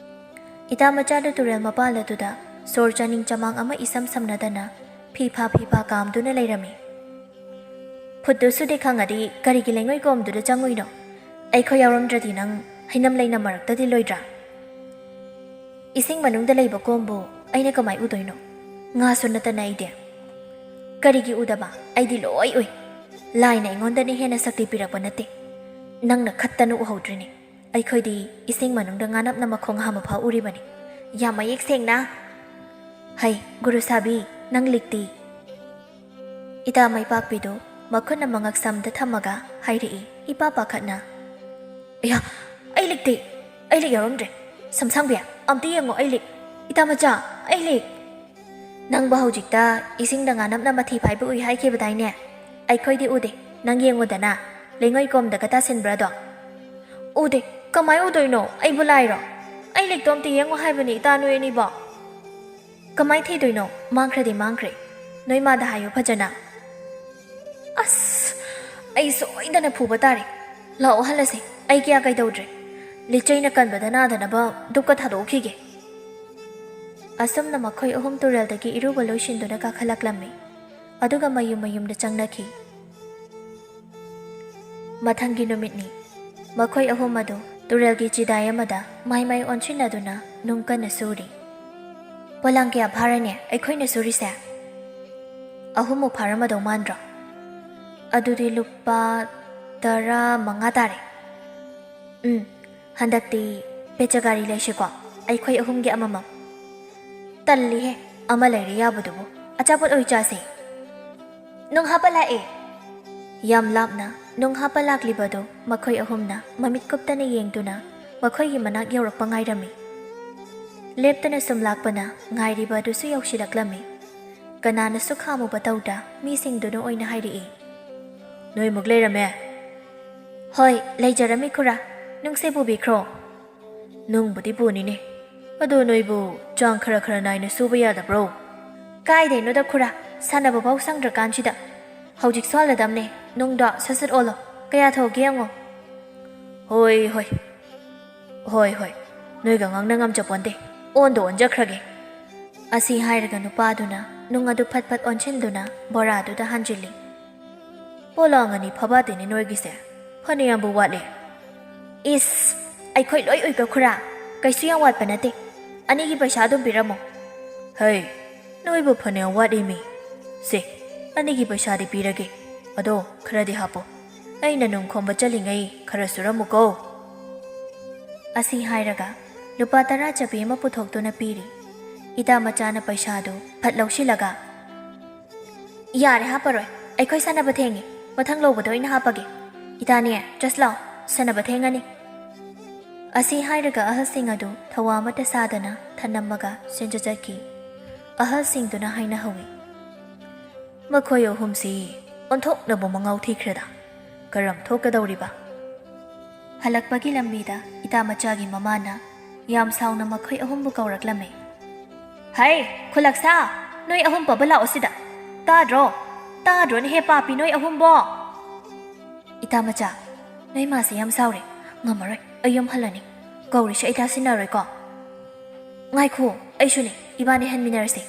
ꯏꯇꯥꯃꯆꯥꯗꯨ ꯇꯨꯔꯦꯜ ꯃꯄꯥꯟ ꯑꯗꯨꯗ ꯁꯣꯔ ꯆꯥꯅꯤꯡ ꯆꯃꯥꯡ ꯑꯃ ꯏꯁꯝ ꯁꯝꯅꯗꯅ ꯐꯤ-ꯐꯥ ꯀꯥꯝꯗꯨꯅ ꯂꯩꯔꯝꯃꯤ꯫ ꯐꯨꯠꯇꯨꯁꯨꯗꯤ ꯈꯪꯉꯗꯤ ꯀꯔꯤꯒꯤ ꯂꯩꯉꯣꯏꯀꯣꯝꯗꯨꯗ ꯆꯪꯉꯨꯏꯅꯣ? ꯑꯩꯈꯣꯏ ꯌꯥꯎꯔꯝꯗ꯭ꯔꯗꯤ ꯅꯪ ꯍꯩꯅꯝ ꯂꯩꯅꯝ ꯃꯔꯛꯇꯗꯤ ꯂꯣꯏꯗ꯭ꯔꯥ? ꯏꯁꯤꯡ ꯃꯅꯨꯡꯗ ꯂꯩꯕ ꯀꯣꯝꯕꯨ ꯑꯩꯅ ꯀꯃꯥꯏ ꯎꯗꯣꯏꯅꯣ? ꯉꯥꯁꯨ ꯅꯠꯇꯅ ꯑꯩꯗꯤ꯫ ꯀꯔꯤꯒꯤ ꯎꯗꯕ? ꯑꯩꯗꯤ ꯂꯣꯏ ꯎꯏ꯫ ꯂꯥꯏꯅ ꯑꯩꯉꯣꯟꯗꯅ ꯍꯦꯟꯅ ꯁꯛꯇꯤ ꯄꯤꯔꯛꯄ ꯅꯠꯇꯦ, ꯅꯪꯅ ꯈꯠꯇꯅ ꯎꯍꯧꯗ꯭ꯔꯤꯅꯤ꯫ ꯑꯩꯈꯣꯏꯗꯤ ꯏꯁꯤꯡ ꯃꯅꯨꯡꯗ ꯉꯥꯅꯞꯅ ꯃꯈꯣꯡ ꯍꯥꯝꯃꯐꯥꯎ ꯎꯔꯤꯕꯅꯤ, ꯌꯥꯝ ꯃꯌꯦꯛ ꯁꯦꯡꯅ꯫ ꯍꯩ ꯒꯨꯔꯨꯁꯥꯕꯤ, ꯅꯪ ꯂꯤꯛꯇꯤ꯫ ꯏꯇꯥꯃꯩꯄꯥꯛꯄꯤꯗꯨ ꯃꯈꯨꯠꯅ ꯃꯉꯛꯁꯝꯗ ꯊꯝꯃꯒ ꯍꯥꯏꯔꯛꯏ ꯏꯄꯥ ꯄꯥꯈꯠꯅ, ꯑꯌꯥ, ꯑꯩ ꯂꯤꯛꯇꯤ, ꯑꯩ ꯂꯤꯛ ꯌꯥꯎꯔꯝꯗ꯭ꯔꯦ꯫ ꯁꯝꯁꯥꯡꯕꯤ, ꯑꯝꯇ ꯌꯦꯡꯉꯣ ꯑꯩ ꯂꯤꯛ꯫ ꯏꯇꯥꯃꯆꯥ, ꯑꯩ ꯂꯤꯛ꯫ ꯅꯪꯕꯨ ꯍꯧꯖꯤꯛꯇ ꯏꯁꯤꯡꯗ ꯉꯥꯅꯞꯅ ꯃꯊꯤ ꯐꯥꯏꯕ ꯎꯏ ꯍꯥꯏꯈꯤꯕꯗꯥꯏꯅꯦ? ꯑꯩꯈꯣꯏꯗꯤ ꯎꯗꯦ, ꯅꯪ ꯌꯦꯡꯉꯨꯗꯅ, ꯂꯩꯉꯣꯏꯀꯣꯝꯗꯒ ꯇꯥꯁꯤꯟꯕ꯭ꯔꯥꯗꯣ? ꯎꯗꯦ, ꯀꯃꯥꯏ ꯎꯗꯣꯏꯅꯣ? ꯑꯩꯕꯨ ꯂꯥꯏꯔꯣ? ꯑꯩ ꯂꯤꯛꯇꯣ ꯑꯝꯇ ꯌꯦꯡꯉꯣ ꯍꯥꯏꯕꯅꯤ ꯏꯇꯥ ꯅꯣꯏ ꯑꯅꯤꯕꯣ꯫ ꯀꯃꯥꯏ ꯊꯤꯗꯣꯏꯅꯣ? ꯃꯥꯡꯈ꯭ꯔꯗꯤ ꯃꯥꯡꯈ꯭ꯔꯦ, ꯅꯣꯏ ꯃꯥꯗ ꯍꯥꯏꯌꯨ ꯐꯖꯅ꯫ ꯑꯁ, ꯑꯩ ꯁꯣꯏꯗꯅ ꯐꯨꯕ ꯇꯥꯔꯦ꯫ ꯂꯥꯛꯑꯣ ꯍꯜꯂꯁꯤ, ꯑꯩ ꯀꯌꯥ ꯀꯩꯗꯧꯗ꯭ꯔꯦ꯫ ꯂꯤꯆꯩꯅ ꯀꯟꯕꯗ ꯅꯥꯗꯅꯕ ꯗꯨꯞꯀ ꯊꯥꯗꯣꯛꯈꯤꯒꯦ꯫ ꯑꯁꯨꯝꯅ ꯃꯈꯣꯏ ꯑꯍꯨꯝ ꯇꯨꯔꯦꯜꯗꯒꯤ ꯏꯔꯨꯕ ꯂꯣꯏꯁꯤꯟꯗꯨꯅ ꯀꯥꯈꯠꯂꯛꯂꯝꯃꯤ, ꯑꯗꯨꯒ ꯃꯌꯨꯝ ꯃꯌꯨꯝꯗ ꯆꯪꯅꯈꯤ꯫ ꯃꯊꯪꯒꯤ ꯅꯨꯃꯤꯠꯅꯤ꯫ ꯃꯈꯣꯏ ꯑꯍꯨꯝ ꯑꯗꯨ ꯇꯨꯔꯦꯜꯒꯤ ꯆꯤꯗꯥꯏ ꯑꯃꯗ ꯃꯥꯏ ꯑꯣꯟꯁꯤꯟꯅꯗꯨꯅ ꯅꯨꯡ ꯀꯟꯅ ꯁꯨꯔꯤ꯫ ꯄꯣꯂꯥꯡ ꯀꯌꯥ ꯐꯥꯔꯅꯦ ꯑꯩꯈꯣꯏꯅ ꯁꯨꯔꯤꯁꯦ? 3ꯃꯨꯛ ꯐꯥꯔꯝꯃꯗꯧ ꯃꯥꯟꯗ꯭ꯔꯣ? ꯑꯗꯨꯗꯤ ꯂꯨꯄꯥ 15 ꯇꯥꯔꯦ꯫ ꯍꯟꯗꯛꯇꯤ ꯄꯦꯆ ꯒꯥꯔꯤ ꯂꯩꯁꯤꯀꯣ, ꯑꯩꯈꯣꯏ ꯑꯍꯨꯝꯒꯤ ꯑꯃꯃꯝ꯫ ꯇꯜꯂꯤꯍꯦ, ꯑꯃ ꯂꯩꯔꯦ ꯌꯥꯕꯗꯨꯕꯨ, ꯑꯆꯥꯄꯣꯠ ꯑꯣꯏ ꯆꯥꯁꯦ꯫ ꯅꯨꯡ ꯍꯥꯞꯄ ꯂꯥꯛꯑꯦ꯫ ꯌꯥꯝ ꯂꯥꯞꯅ ꯅꯨꯡ ꯍꯥꯞꯄ ꯂꯥꯛꯂꯤꯕꯗꯨ ꯃꯈꯣꯏ ꯑꯍꯨꯝꯅ ꯃꯃꯤꯠ ꯀꯨꯞꯇꯅ ꯌꯦꯡꯗꯨꯅ ꯃꯈꯣꯏꯒꯤ ꯃꯅꯥꯛ ꯌꯧꯔꯛꯄ ꯉꯥꯏꯔꯝꯃꯤ꯫ ꯂꯦꯞꯇꯅ ꯁꯨꯝ ꯂꯥꯛꯄꯅ ꯉꯥꯏꯔꯤꯕ ꯑꯗꯨꯁꯨ ꯌꯧꯁꯤꯜꯂꯛꯂꯝꯃꯤ꯫ ꯀꯅꯥꯅꯁꯨ ꯈꯥꯝꯃꯨꯕ ꯇꯧꯗ ꯃꯤꯁꯤꯡꯗꯨꯅ ꯑꯣꯏꯅ ꯍꯥꯏꯔꯛꯏ, ꯅꯣꯏꯃꯨꯛ ꯂꯩꯔꯝꯃꯦ? ꯍꯣꯏ, ꯂꯩꯖꯔꯝꯃꯤ ꯈꯨꯔꯥ, ꯅꯨꯡꯁꯦ ꯄꯨꯕꯤꯈ꯭ꯔꯣ꯫ ꯅꯨꯡꯕꯨꯗꯤ ꯄꯨꯅꯤꯅꯦ, ꯑꯗꯣ ꯅꯣꯏꯕꯨ ꯆꯥꯡ ꯈꯔ ꯅꯥꯏꯅ ꯁꯨꯕ ꯌꯥꯗꯕ꯭ꯔꯣ? ꯀꯥꯏꯗꯩꯅꯣꯗ ꯈꯨꯔꯥ, ꯁꯥꯟꯅꯕꯐꯥꯎ ꯁꯪꯗ꯭ꯔꯀꯥꯟꯁꯤꯗ꯫ ꯍꯧꯖꯤꯛ ꯁꯣꯜꯂꯗꯝꯅꯦ, ꯅꯨꯡꯗꯣ ꯁꯠ ꯑꯣꯜꯂꯣ, ꯀꯌꯥ ꯊꯣꯛꯒꯦ ꯌꯦꯡꯉꯣ꯫ ꯍꯣꯏ, ꯅꯣꯏꯒ ꯉꯥꯡꯅ ꯉꯝꯖꯄꯣꯟꯇꯦ, ꯑꯣꯟꯖꯈ꯭ꯔꯒꯦ꯫ ꯑꯁꯤ ꯍꯥꯏꯔꯒ ꯅꯨꯄꯥꯗꯨꯅ ꯅꯨꯡ ꯑꯗꯨ ꯐꯠ ꯑꯣꯟꯁꯤꯟꯗꯨꯅ ꯕꯣꯔꯥꯗꯨꯗ ꯍꯥꯟꯖꯤꯜꯂꯤ꯫ ꯄꯣꯂꯥꯡ 2 ꯐꯕꯥꯇꯦꯅꯦ ꯅꯣꯏꯒꯤꯁꯦ, ꯐꯅꯌꯥꯝꯕꯨ ꯋꯥꯠꯂꯦ꯫ ꯏꯁ, ꯑꯩꯈꯣꯏ ꯂꯣꯏ ꯎꯏꯀꯣ ꯈꯨꯔꯥ, ꯀꯩꯁꯨ ꯌꯥꯝ ꯋꯥꯠꯄ ꯅꯠꯇꯦ, 2ꯒꯤ ꯄꯩꯁꯥ ꯑꯗꯨꯝ ꯄꯤꯔꯝꯃꯣ꯫ ꯍꯩ, ꯅꯣꯏꯕꯨ ꯐꯅꯌꯥꯝ ꯋꯥꯠꯂꯤꯃꯤ, ꯁꯦ 2ꯒꯤ ꯄꯩꯁꯥꯗꯤ ꯄꯤꯔꯒꯦ, ꯑꯗꯣ ꯈꯔꯗꯤ ꯍꯥꯞꯄꯣ, ꯑꯩꯅ ꯅꯨꯡ ꯈꯣꯝꯕ ꯆꯠꯂꯤꯉꯩ ꯈꯔ ꯁꯨꯔꯝꯃꯨꯀꯣ꯫ ꯑꯁꯤ ꯍꯥꯏꯔꯒ ꯂꯨꯄꯥ 10 ꯆꯄꯤ ꯑꯃ ꯄꯨꯊꯣꯛꯇꯨꯅ ꯄꯤꯔꯤ꯫ ꯏꯇꯥꯃꯆꯥꯅ ꯄꯩꯁꯥꯗꯨ ꯐꯠ ꯂꯧꯁꯤꯜꯂꯒ, ꯌꯥꯔꯦ ꯍꯥꯞꯄꯔꯣꯏ, ꯑꯩꯈꯣꯏ ꯁꯥꯟꯅꯕ ꯊꯦꯡꯉꯦ, ꯃꯊꯪ ꯂꯧꯕꯗ ꯑꯣꯏꯅ ꯍꯥꯞꯄꯒꯦ꯫ ꯏꯇꯥꯅꯦ, ꯆꯠꯁ ꯂꯥꯎ, ꯁꯥꯟꯅꯕ ꯊꯦꯡꯉꯅꯤ꯫ ꯑꯁꯤ ꯍꯥꯏꯔꯒ ꯑꯍꯜꯁꯤꯡ ꯑꯗꯨ ꯊꯋꯥ ꯑꯃꯠꯇ ꯁꯥꯗꯅ ꯊꯅꯝꯃꯒ ꯁꯦꯟꯖ ꯆꯠꯈꯤ꯫ ꯑꯍꯜꯁꯤꯡꯗꯨꯅ ꯍꯥꯏꯅꯍꯧꯏ, ꯃꯈꯣꯏ ꯑꯍꯨꯝꯁꯤ ꯑꯣꯟꯊꯣꯛꯅꯕ ꯃꯉꯥꯎ ꯊꯤꯈ꯭ꯔꯦꯗ, ꯀꯔꯝ ꯊꯣꯛꯀꯗꯧꯔꯤꯕ? ꯍꯜꯂꯛꯄꯒꯤ ꯂꯝꯕꯤꯗ ꯏꯇꯥꯃꯆꯥꯒꯤ ꯃꯃꯥꯅ ꯌꯥꯝ ꯁꯥꯎꯅ ꯃꯈꯣꯏ ꯑꯍꯨꯝꯕꯨ ꯀꯧꯔꯛꯂꯝꯃꯤ꯫ ꯍꯩ ꯈꯨꯂꯛꯁꯥ, ꯅꯣꯏ 3 ꯄꯕ ꯂꯥꯛꯑꯣ ꯁꯤꯗ, ꯇꯥꯗ꯭ꯔꯣꯅꯦ ꯍꯦ ꯄꯥꯄꯤ ꯅꯣꯏ 3ꯕꯣ? ꯏꯇꯥꯃꯆꯥ, ꯅꯣꯏ ꯃꯥꯁꯦ ꯌꯥꯝ ꯁꯥꯎꯔꯦ, ꯉꯝꯃꯔꯣꯏ, ꯑꯩ ꯌꯨꯝ ꯍꯜꯂꯅꯤ, ꯀꯧꯔꯤꯁꯦ ꯑꯩ ꯇꯥꯁꯤꯟꯅꯔꯣꯏꯀꯣ? ꯉꯥꯏꯈꯣ, ꯑꯩꯁꯨꯅꯦ, ꯏꯕꯥꯅꯤ ꯍꯟꯃꯤꯟꯅꯔꯁꯦ,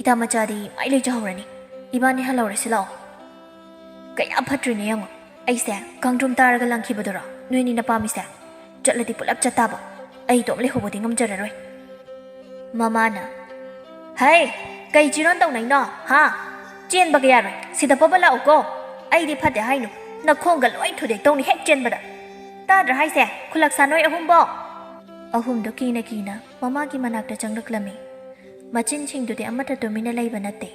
ꯏꯇꯥꯃꯆꯥꯗꯤ ꯃꯥꯏ ꯂꯩꯖꯍꯧꯔꯅꯤ, ꯏꯕꯥꯅꯤ ꯍꯜꯍꯧꯔꯁꯤ ꯂꯥꯛꯑꯣ꯫ ꯀꯌꯥ ꯐꯠꯇ꯭ꯔꯤꯅꯦ ꯌꯦꯡꯉꯣ, ꯑꯩꯁꯦ ꯀꯥꯡꯗ꯭ꯔꯨꯝ ꯇꯥꯔꯒ ꯂꯪꯈꯤꯕꯗꯨꯔꯣ ꯅꯣꯏ ꯑꯅꯤꯅ ꯄꯥꯝꯃꯤꯁꯦ? ꯆꯠꯂꯗꯤ ꯄꯨꯂꯞ ꯆꯠꯇꯥꯕ, ꯑꯩ ꯏꯇꯣꯝ ꯂꯩꯍꯧꯕꯗꯤ ꯉꯝꯖꯔꯔꯣꯏ꯫ ꯃꯃꯥꯅ, ꯍꯩ, ꯀꯩ ꯆꯤꯔꯣꯟ ꯇꯧꯅꯩꯅꯣ ꯍꯥ? ꯆꯦꯟꯕꯒ ꯌꯥꯔꯣꯏ, ꯁꯤꯗ ꯄꯕ ꯂꯥꯛꯎꯀꯣ, ꯑꯩꯗꯤ ꯐꯠꯇꯦ ꯍꯥꯏꯅꯨ, nakhonga loi thudek tong ni hek chen bada tadra haise khulak sanoi ahum bo ahum do kina kina mama gi manak da changlaklami machin ching du de amata domina leiba natte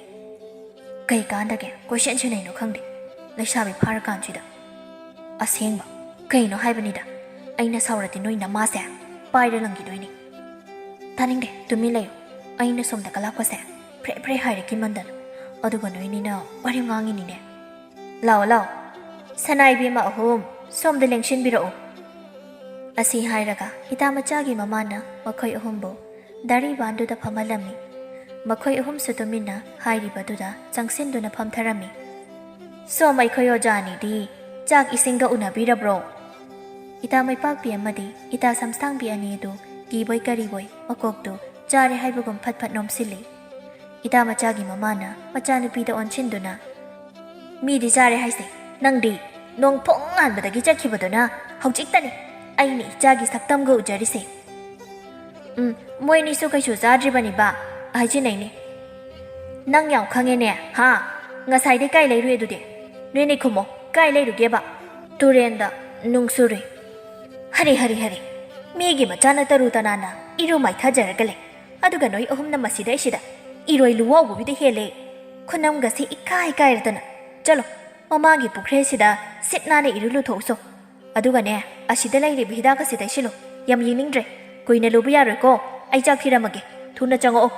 kai kan da ge question chenai no khangde laishabi phar kan chida asengba kai no haibani da aina saurati noi nama se paira langi doini taning de tumi lay aina somda kala ko se pre pre haire ki mandan aduga noi ni na wari ngangi ni ne lao lao sanai bi ma ahum somda lengshin biro asi hairaga hitamacha gi mamana makhoi ahum bo dari bandu da phamalami makhoi ahum sutumina hairi baduda changsin duna phamtharami so mai khoyo jani di chak isinga unabira bro ita mai pak pi amadi ita samsang bi ani do ki boy kari boy makok do jare haibugum phat phat nom sili ita macha gi mamana macha nupi da onchin duna mi di jare haise nangdi nong phong an badagi chakhibaduna hawjik tani aini jagi saktam go ujari se moi ni su kai chu jadri bani ba haji nei ne nang yaw khange ne ha ngasai de kai lai ru edu de ne ne khumo kai lai ru ge ba turenda nung suri hari hari hari migi machana taru tanana iru mai thajaragale aduga noi ahumna masida isida iroi luwa bu bi de hele khunam ga si ikai kai radana chalo mama gi pukre sida sitna ne iru lu thoso aduga ne asida lai ri bhida ka sida shilo yam yiningdre koina lubu yaroi ko ai chak thiramage thuna chango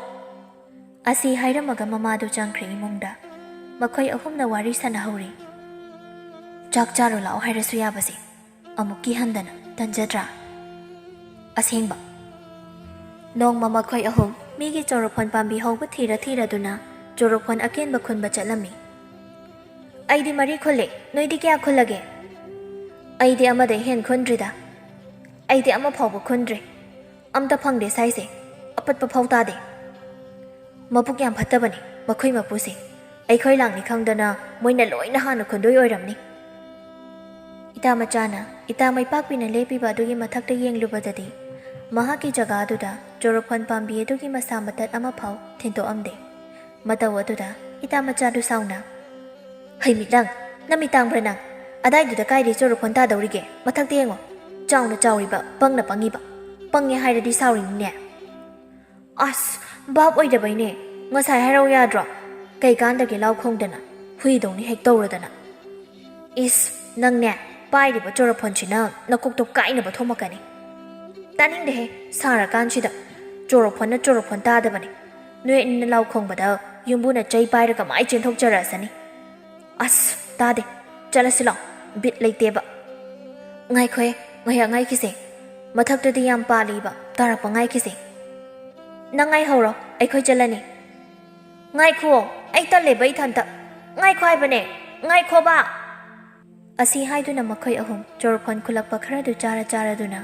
asi hairamaga mama du changkhri imungda makhoi ahumna wari sana hori chak charo lao hairasu yabase amuki handana tanjadra asengba nong mama khoi ahum migi chorophon pambi hawba thira thira duna chorophon akenba khunba chalami aidi mari kholle noidi kya khollage aidi amade hen khundrida aidi ama phawba khundre amta phangde saise apatpa phawta de mapuk yam phattabani makhoi mapuse ai khoi langni khangdana moina loina hana khundoi oiramni ita machana ita mai pakpina lepi ba dugi mathakta yenglubadadi mahaki jaga aduda chorophon pambi adugi masa matat ama phau thinto amde mataw aduda ita macha du sauna hai mitang namitang branang adai duda kai ri chorophon ta dawrige mathakta yengo chauna chawi ba pangna pangi ba pangye hairadi sauri ne as bab oi da baine ngasai hairau yadro kai kan da ge law khongdana hui dong ni hek tawradana is nang ne pai ri ba chorophon china nakok to kai na ba thomakani taning de sara kan chida chorophon na chorophon ta da bani noe in law khong ba da yumbu na chai pai ra ka mai chen thok chara sani as ta de chala sila bit leite ba ngai khwe ngai ki se mathak ta di yam pa li ba tara pa ngai ki se na ngai horo ai khoi chalani ngai khuo ai ta le bai than ta ngai khwai bane ngai kho ba asi haiduna makhoi ahum chorophon khulakpa khara du chara duna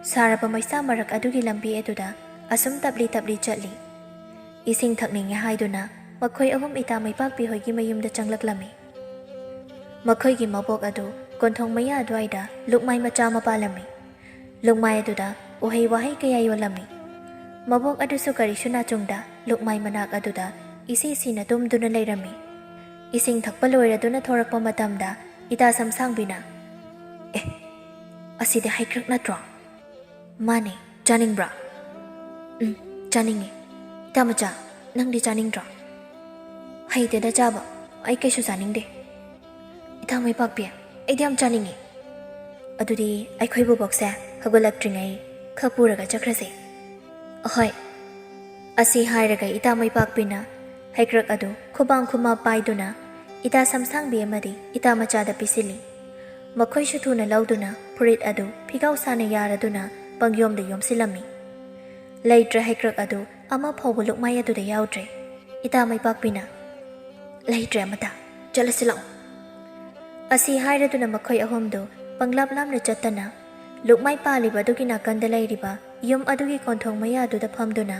saraba maisa marak adugi lambi eduda asum tabli chatli ising thakninge haiduna makhoi ahum ita mai pak bi hoigi mayumda changlaklami makhoi gi mabok adu konthong maya adwaida lukmai macha mapalami lukmai eduda ohei wahai kaya yolami mabok adu su kari shuna chungda lukmai manak aduda isi sina tum duna leirami ising thakpa loiraduna thorakpa matamda ita samsang bina aside haikrak natro mane janing bra janinge tamacha nangdi janing dra haide da jaba ai kai su janing de ita mai pak pia ai diam janinge adudi ai khoi bu boksa hagolak tringai khapuraga chakrase ahoi asi hairaga ita mai pak pina haikrak adu khubang khuma paiduna ita samsang bi amadi ita macha da pisili makhoi shu thuna lauduna purit adu phigau sana yaraduna pangyom de yom silami leitre haikrak adu ama phawbu lukmai adu da yaudre ita mai pakpina leitre mata jalasilau asi hairaduna makhoi ahom do panglap lamna chatana lukmai pali ba dugina kanda leiriba yom adugi konthong maya adu da phamduna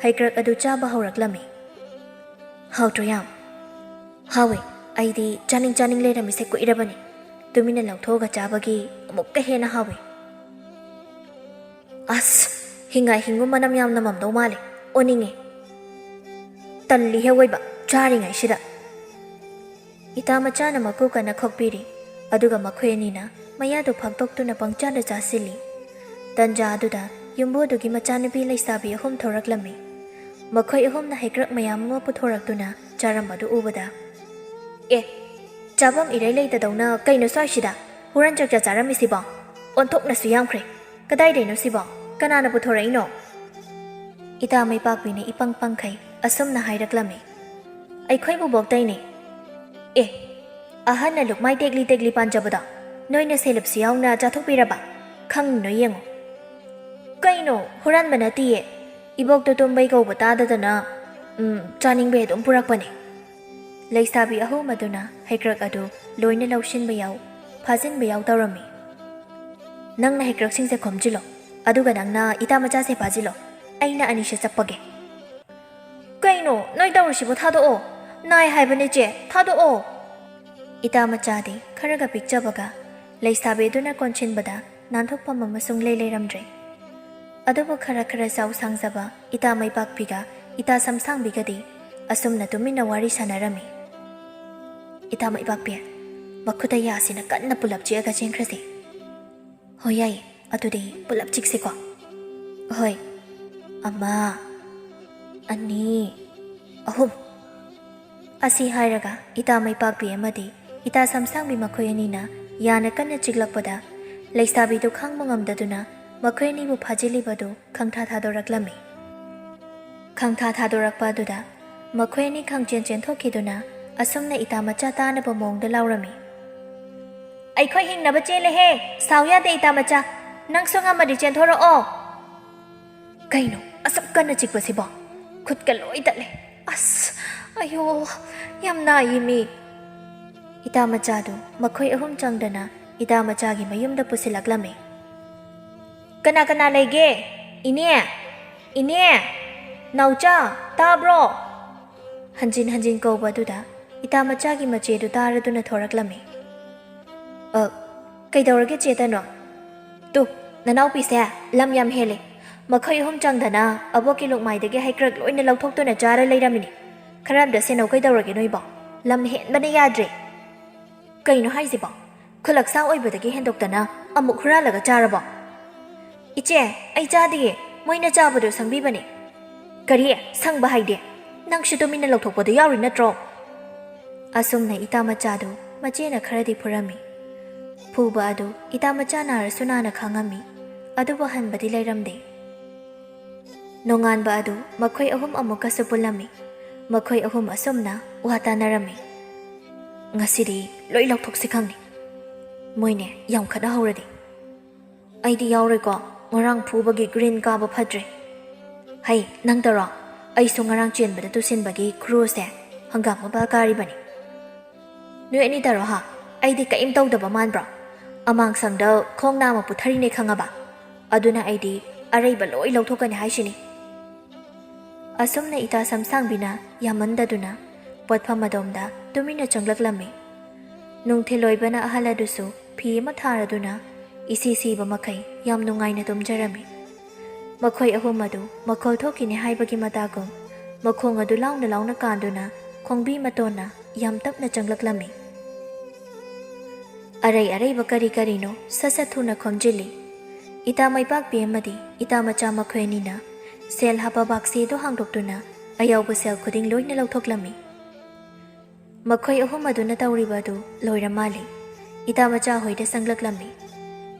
haikrak adu chaba hawraklami hawtroyam hawe aidi janing leirami se kuirabani tumina lauthoga chabagi amukka hena hawe as hingai hingu manam yam namam do male oninge talli hewaiba charingai shida ita machana maku kana khokpiri ꯑꯗꯨꯒ ꯃꯈꯣꯏ ꯑꯅꯤꯅ ꯃꯌꯥꯗꯨ ꯐꯥꯛꯇꯣꯛꯇꯨꯅ ꯄꯪꯆꯥꯗ ꯆꯥꯁꯤꯜꯂꯤ꯫ ꯇꯟꯖꯥ ꯑꯗꯨꯗ ꯌꯨꯝꯕꯨꯗꯨꯒꯤ ꯃꯆꯥꯅꯨꯄꯤ ꯂꯩꯁꯥꯕꯤ ꯑꯍꯨꯝ ꯊꯣꯔꯛꯂꯝꯃꯤ꯫ ꯃꯈꯣꯏ ꯑꯍꯨꯝꯅ ꯍꯩꯀ꯭ꯔꯛ ꯃꯌꯥꯝ ꯑꯃ ꯄꯨꯊꯣꯔꯛꯇꯨꯅ ꯆꯥꯔꯝꯕꯗꯨ ꯎꯕꯗ, ꯆꯥꯐꯝ ꯏꯔꯩ ꯂꯩꯇꯗꯧꯅ ꯀꯩꯅꯣ ꯁ꯭ꯋꯥꯏꯁꯤꯗ ꯍꯨꯔꯥꯟ ꯆꯥꯛꯆꯥ ꯆꯥꯔꯝꯃꯤꯁꯤꯕꯣ? ꯑꯣꯟꯊꯣꯛꯅꯁꯨ ꯌꯥꯝꯈ꯭ꯔꯦ꯫ ꯀꯗꯥꯏꯗꯩꯅꯣ ꯁꯤꯕꯣ? ꯀꯅꯥꯅ ꯄꯨꯊꯣꯔꯛꯏꯅꯣ? ꯏꯇꯥ-ꯃꯩꯄꯥꯛꯄꯤꯅ ꯏꯄꯪ ꯄꯪꯈꯩ ꯑꯁꯨꯝꯅ ꯍꯥꯏꯔꯛꯂꯝꯃꯤ꯫ ꯑꯩꯈꯣꯏ ꯕꯨꯕꯣꯛꯇꯩꯅꯦ꯫ ꯑꯍꯟꯅ ꯂꯨꯛꯃꯥꯏ ꯇꯦꯛꯂꯤ ꯇꯦꯛꯂꯤ ꯄꯥꯟꯖꯕꯗꯣ ꯅꯣꯏꯅ ꯁꯦꯂꯨꯞꯁꯤ ꯌꯥꯎꯅ ꯆꯥꯊꯣꯛꯄꯤꯔꯕ? ꯈꯪꯅꯣ ꯌꯦꯡꯉꯣ꯫ ꯀꯩꯅꯣ ꯍꯨꯔꯥꯟꯕ ꯅꯠꯇꯤꯌꯦ, ꯏꯕꯣꯛꯇꯣ ꯇꯨꯝꯕꯩ ꯀꯧꯕ ꯇꯥꯗꯗꯅ ꯆꯥꯅꯤꯡꯕꯩ ꯑꯗꯨꯝ ꯄꯨꯔꯛꯄꯅꯦ꯫ ꯂꯩꯁꯥꯕꯤ ꯑꯍꯨꯝ ꯑꯗꯨꯅ ꯍꯩꯀ꯭ꯔꯛ ꯑꯗꯨ ꯂꯣꯏꯅ ꯂꯧꯁꯤꯟꯕ ꯌꯥꯎ ꯐꯥꯖꯤꯟꯕ ꯌꯥꯎ ꯇꯧꯔꯝꯃꯤ꯫ ꯅꯪꯅ ꯍꯩꯀ꯭ꯔꯛꯁꯤꯡꯁꯦ ꯈꯣꯝꯖꯤꯜꯂꯣ, ꯑꯗꯨꯒ ꯅꯪꯅ ꯏꯇꯥꯃꯆꯥꯁꯦ ꯐꯥꯖꯤꯜꯂꯣ, ꯑꯩꯅ ꯑꯅꯤꯁꯦ ꯆꯞꯄꯒꯦ꯫ ꯀꯩꯅꯣ ꯅꯣꯏ ꯇꯧꯔꯤꯁꯤꯕꯨ? ꯊꯥꯗꯣꯛꯑꯣ, ꯅꯥꯏ ꯍꯥꯏꯕꯅꯦ ꯆꯦ, ꯊꯥꯗꯣꯛꯑꯣ꯫ ꯏꯇꯥꯃꯆꯥꯗꯤ ꯈꯔꯒ ꯄꯤꯛꯆꯕꯒ ꯂꯩꯁꯥꯕꯤ ꯑꯗꯨꯅ ꯀꯣꯟꯁꯤꯟꯕꯗ ꯅꯥꯟꯊꯣꯛꯐꯝ ꯑꯃ ꯁꯨꯡꯂꯩ ꯂꯩꯔꯝꯗ꯭ꯔꯦ꯫ ꯑꯗꯨꯕꯨ ꯈꯔ ꯆꯥꯎ ꯁꯥꯡꯖꯕ ꯏꯇꯥ-ꯃꯩꯄꯥꯛꯄꯤꯒ ꯏꯇꯥ-ꯁꯝꯁꯥꯡꯕꯤꯒꯗꯤ ꯑꯁꯨꯝꯅ ꯇꯨꯃꯤꯟꯅ ꯋꯥꯔꯤ ꯁꯥꯟꯅꯔꯝꯃꯤ꯫ ꯏꯇꯥ-ꯃꯩꯄꯥꯛꯄꯤ, ꯃꯈꯨꯠꯇ ꯌꯥꯁꯤꯅ ꯀꯟꯅ ꯄꯨꯂꯞ ꯆꯤꯛꯑꯒ ꯆꯦꯟꯈ꯭ꯔꯁꯤ꯫ ꯍꯣꯏ ꯌꯥꯏꯌꯦ, ꯑꯗꯨꯗꯤ ꯄꯨꯂꯞ ꯆꯤꯛꯁꯤꯀꯣ꯫ ꯍꯣꯏ, 1, 2, 3 ꯑꯁꯤ ꯍꯥꯏꯔꯒ ꯏꯇꯥ-ꯃꯩꯄꯥꯛꯄꯤ ꯑꯃꯗꯤ ꯏꯇꯥ-ꯁꯝꯁꯥꯡꯕꯤ ꯃꯈꯣꯏ ꯑꯅꯤꯅ ꯌꯥꯅ ꯀꯟꯅ ꯆꯤꯛꯂꯛꯄꯗ ꯂꯩꯁꯥꯕꯤꯗꯨ ꯈꯥꯡꯕ ꯉꯝꯗꯗꯨꯅ ꯃꯈꯣꯏ ꯑꯅꯤꯕꯨ ꯐꯥꯖꯤꯜꯂꯤꯕꯗꯨ ꯈꯪꯊꯥ ꯊꯥꯗꯣꯔꯛꯂꯝꯃꯤ꯫ ꯈꯪꯊꯥ ꯊꯥꯗꯣꯔꯛꯄ ꯑꯗꯨꯗ ꯃꯈꯣꯏ ꯑꯅꯤ ꯈꯪꯆꯦꯟ ꯆꯦꯟꯊꯣꯛꯈꯤꯗꯨꯅ ꯑꯁꯨꯝꯅ ꯏꯇꯥꯃꯆꯥ ꯇꯥꯅꯕ ꯃꯑꯣꯡꯗ ꯂꯥꯎꯔꯝꯃꯤ꯫ ꯑꯩꯈꯣꯏ ꯍꯤꯡꯅꯕ ꯆꯦꯜꯂꯦꯍꯦ, ꯁꯥꯎ ꯌꯥꯗꯦ ꯏꯇꯥꯃꯆꯥ, ꯅꯪꯁꯨ ꯉꯝꯃꯗꯤ ꯆꯦꯟꯊꯣꯔꯛꯑꯣ꯫ ꯀꯩꯅꯣ ꯑꯁꯨꯛ ꯀꯟꯅ ꯆꯤꯛꯄꯁꯤꯕꯣ? ꯈꯨꯠꯀ ꯂꯣꯏ ꯇꯠꯂꯦ꯫ ꯑꯁ, ꯑꯌꯣ, ꯌꯥꯝ ꯅꯥꯏꯌꯦ ꯃꯤ꯫ ꯏꯇꯥꯃꯆꯥꯗꯨ ꯃꯈꯣꯏ ꯑꯍꯨꯝ ꯆꯪꯗꯅ ꯏꯇꯥꯃꯆꯥꯒꯤ ꯃꯌꯨꯝꯗ ꯄꯨꯁꯤꯜꯂꯛꯂꯝꯃꯤ꯫ ꯀꯅꯥ ꯀꯅꯥ ꯂꯩꯒꯦ? ꯏꯅꯦ, ꯏꯅꯦ, ꯅꯥꯎꯆꯥ, ꯇꯥꯕ꯭ꯔꯣ? ꯍꯟꯖꯤꯟ ꯍꯟꯖꯤꯟ ꯀꯧꯕ ꯑꯗꯨꯗ ꯏꯇꯥꯃꯆꯥꯒꯤ ꯃꯆꯦꯗꯨ ꯇꯥꯔꯗꯨꯅ ꯊꯣꯔꯛꯂꯝꯃꯤ꯫ ꯀꯩꯗꯧꯔꯒꯦ ꯆꯦꯇꯅꯣ? ꯇꯨ, ꯅꯅꯥꯎꯄꯤꯁꯦ ꯂꯝ ꯌꯥꯝ ꯍꯦꯜꯂꯦ꯫ ꯃꯈꯣꯏ ꯑꯍꯨꯝ ꯆꯪꯗꯅ ꯑꯕꯣꯛꯀꯤ ꯂꯨꯛꯃꯥꯏꯗꯒꯤ ꯍꯩꯀ꯭ꯔꯛ ꯂꯣꯏꯅ ꯂꯧꯊꯣꯛꯇꯨꯅ ꯆꯥꯔ ꯂꯩꯔꯝꯃꯤꯅꯤ꯫ ꯈꯔ ꯑꯝꯇ ꯁꯦꯟꯅꯧ, ꯀꯩꯗꯧꯔꯒꯦ ꯅꯣꯏꯕꯣ? ꯂꯝ ꯍꯦꯟꯕꯅ ꯌꯥꯗ꯭ꯔꯦ꯫ ꯀꯩꯅꯣ ꯍꯥꯏꯁꯤꯕꯣ? ꯈꯨꯂꯛꯁꯥ ꯑꯣꯏꯕꯗꯒꯤ ꯍꯦꯟꯗꯣꯛꯇꯅ ꯑꯃꯨꯛ ꯍꯨꯔꯥꯜꯂꯒ ꯆꯥꯔꯕꯣ? ꯏꯆꯦ, ꯑꯩ ꯆꯥꯗꯤꯌꯦ, ꯃꯣꯏꯅ ꯆꯥꯕꯗꯣ ꯁꯪꯕꯤꯕꯅꯦ꯫ ꯀꯔꯤ ꯁꯪꯕ ꯍꯥꯏꯗꯤ? ꯅꯪꯁꯨ ꯇꯨꯃꯤꯟꯅ ꯂꯧꯊꯣꯛꯄꯗꯣ ꯌꯥꯎꯔꯤ ꯅꯠꯇ꯭ꯔꯣ? ꯑꯁꯨꯝꯅ ꯏꯇꯥꯃꯆꯥꯗꯨ ꯃꯆꯦꯅ ꯈꯔꯗꯤ ꯐꯨꯔꯝꯃꯤ꯫ ꯐꯨꯕ ꯑꯗꯨ ꯏꯇꯥꯃꯆꯥ ꯅꯥꯔꯁꯨ ꯅꯥꯅ ꯈꯥꯡꯉꯝꯃꯤ, ꯑꯗꯨꯕꯨ ꯍꯟꯕꯗꯤ ꯂꯩꯔꯝꯗꯦ꯫ ꯅꯣꯡꯉꯥꯟꯕ ꯑꯗꯨ ꯃꯈꯣꯏ ꯑꯍꯨꯝ ꯑꯃꯨꯛꯀꯁꯨ ꯄꯨꯜꯂꯝꯃꯤ꯫ ꯃꯈꯣꯏ ꯑꯍꯨꯝ ꯑꯁꯨꯝꯅ ꯋꯥ ꯇꯥꯅꯔꯝꯃꯤ꯫ ꯉꯁꯤꯗꯤ ꯂꯣꯏ ꯂꯧꯊꯣꯛꯁꯤ ꯈꯪꯅꯤ, ꯃꯣꯏꯅꯦ ꯌꯥꯝ ꯈꯠꯅꯍꯧꯔꯗꯤ꯫ ꯑꯩꯗꯤ ꯌꯥꯎꯔꯣꯏꯀꯣ, ꯉꯔꯥꯡ ꯐꯨꯕꯒꯤ ꯒ꯭ꯔꯤꯟ ꯀꯥꯕ ꯐꯠꯇ꯭ꯔꯦ꯫ ꯍꯩ, ꯅꯪꯇꯔꯣ? ꯑꯩꯁꯨ ꯉꯔꯥꯡ ꯆꯦꯟꯕꯗ ꯇꯨꯁꯤꯟꯕꯒꯤ ꯈꯨꯔꯨꯁꯦ ꯍꯪꯒꯥꯝ-ꯃꯄꯥꯜ ꯀꯥꯔꯤꯕꯅꯤ꯫ ꯅꯣꯏ ꯑꯅꯤꯇꯔꯣ ꯍꯥ? ꯑꯩꯗꯤ ꯀꯔꯤꯝ ꯇꯧꯗꯕ ꯃꯥꯟꯕ꯭ꯔꯣ? ꯑꯃꯥꯡꯁꯪꯗ ꯈꯣꯡ ꯅꯥꯝꯃ ꯄꯨꯊꯔꯤꯅꯦ ꯈꯪꯉꯕ? ꯑꯗꯨꯅ ꯑꯩꯗꯤ ꯑꯔꯩꯕ ꯂꯣꯏ ꯂꯧꯊꯣꯛꯀꯅꯤ ꯍꯥꯏꯁꯤꯅꯤ꯫ ꯑꯁꯨꯝꯅ ꯏꯇꯥ-ꯁꯝꯁꯥꯡꯕꯤꯅ ꯌꯥꯝꯃꯟꯗꯗꯨꯅ ꯄꯣꯠꯐꯝ ꯑꯗꯣꯝꯗ ꯇꯨꯃꯤꯟꯅ ꯆꯪꯂꯛꯂꯝꯃꯤ꯫ ꯅꯨꯡꯊꯤꯜ ꯑꯣꯏꯕꯅ ꯑꯍꯜ ꯑꯗꯨꯁꯨ ꯐꯤ ꯑꯃ ꯊꯥꯔꯗꯨꯅ 𝗙𝗵𝗂 ꯌꯥꯝ ꯅꯨꯡꯉꯥꯏꯅ ꯇꯨꯝꯖꯔꯝꯃꯤ꯫ ꯃꯈꯣꯏ ꯑꯍꯨꯝ ꯑꯗꯨ ꯃꯈꯣꯜ ꯊꯣꯛꯈꯤꯅꯤ ꯍꯥꯏꯕꯒꯤ ꯃꯇꯥꯒꯨꯝ ꯃꯈꯣꯡ ꯑꯗꯨ ꯂꯥꯎꯅ ꯂꯥꯎꯅ ꯀꯥꯟꯗꯨꯅ ꯈꯣꯡꯕꯤ ꯃꯇꯣꯟꯅ ꯌꯥꯝ ꯇꯞꯅ ꯆꯪꯂꯛꯂꯝꯃꯤ꯫ ꯑꯔꯩ ꯑꯔꯩꯕ ꯀꯔꯤ ꯀꯔꯤꯅꯣ ꯁꯠ ꯊꯨꯅ ꯈꯣꯝꯖꯤꯜꯂꯤ꯫ ꯏꯇꯥ-ꯃꯩꯄꯥꯛꯄꯤ ꯑꯃꯗꯤ ꯏꯇꯥꯃꯆꯥ ꯃꯈꯣꯏ ꯑꯅꯤꯅ ꯁꯦꯜ ꯍꯥꯞꯄ ꯕꯥꯛꯁꯤꯗꯨ ꯍꯥꯡꯗꯣꯛꯇꯨꯅ ꯑꯌꯥꯎꯕ ꯁꯦꯜ ꯈꯨꯗꯤꯡ ꯂꯣꯏꯅ ꯂꯧꯊꯣꯛꯂꯝꯃꯤ꯫ ꯃꯈꯣꯏ ꯑꯍꯨꯝ ꯑꯗꯨꯅ ꯇꯧꯔꯤꯕ ꯑꯗꯨ ꯂꯣꯏꯔ ꯃꯥꯜꯂꯤ꯫ ꯏꯇꯥꯃꯆꯥ ꯍꯣꯏꯗ ꯆꯪꯂꯛꯂꯝꯃꯤ꯫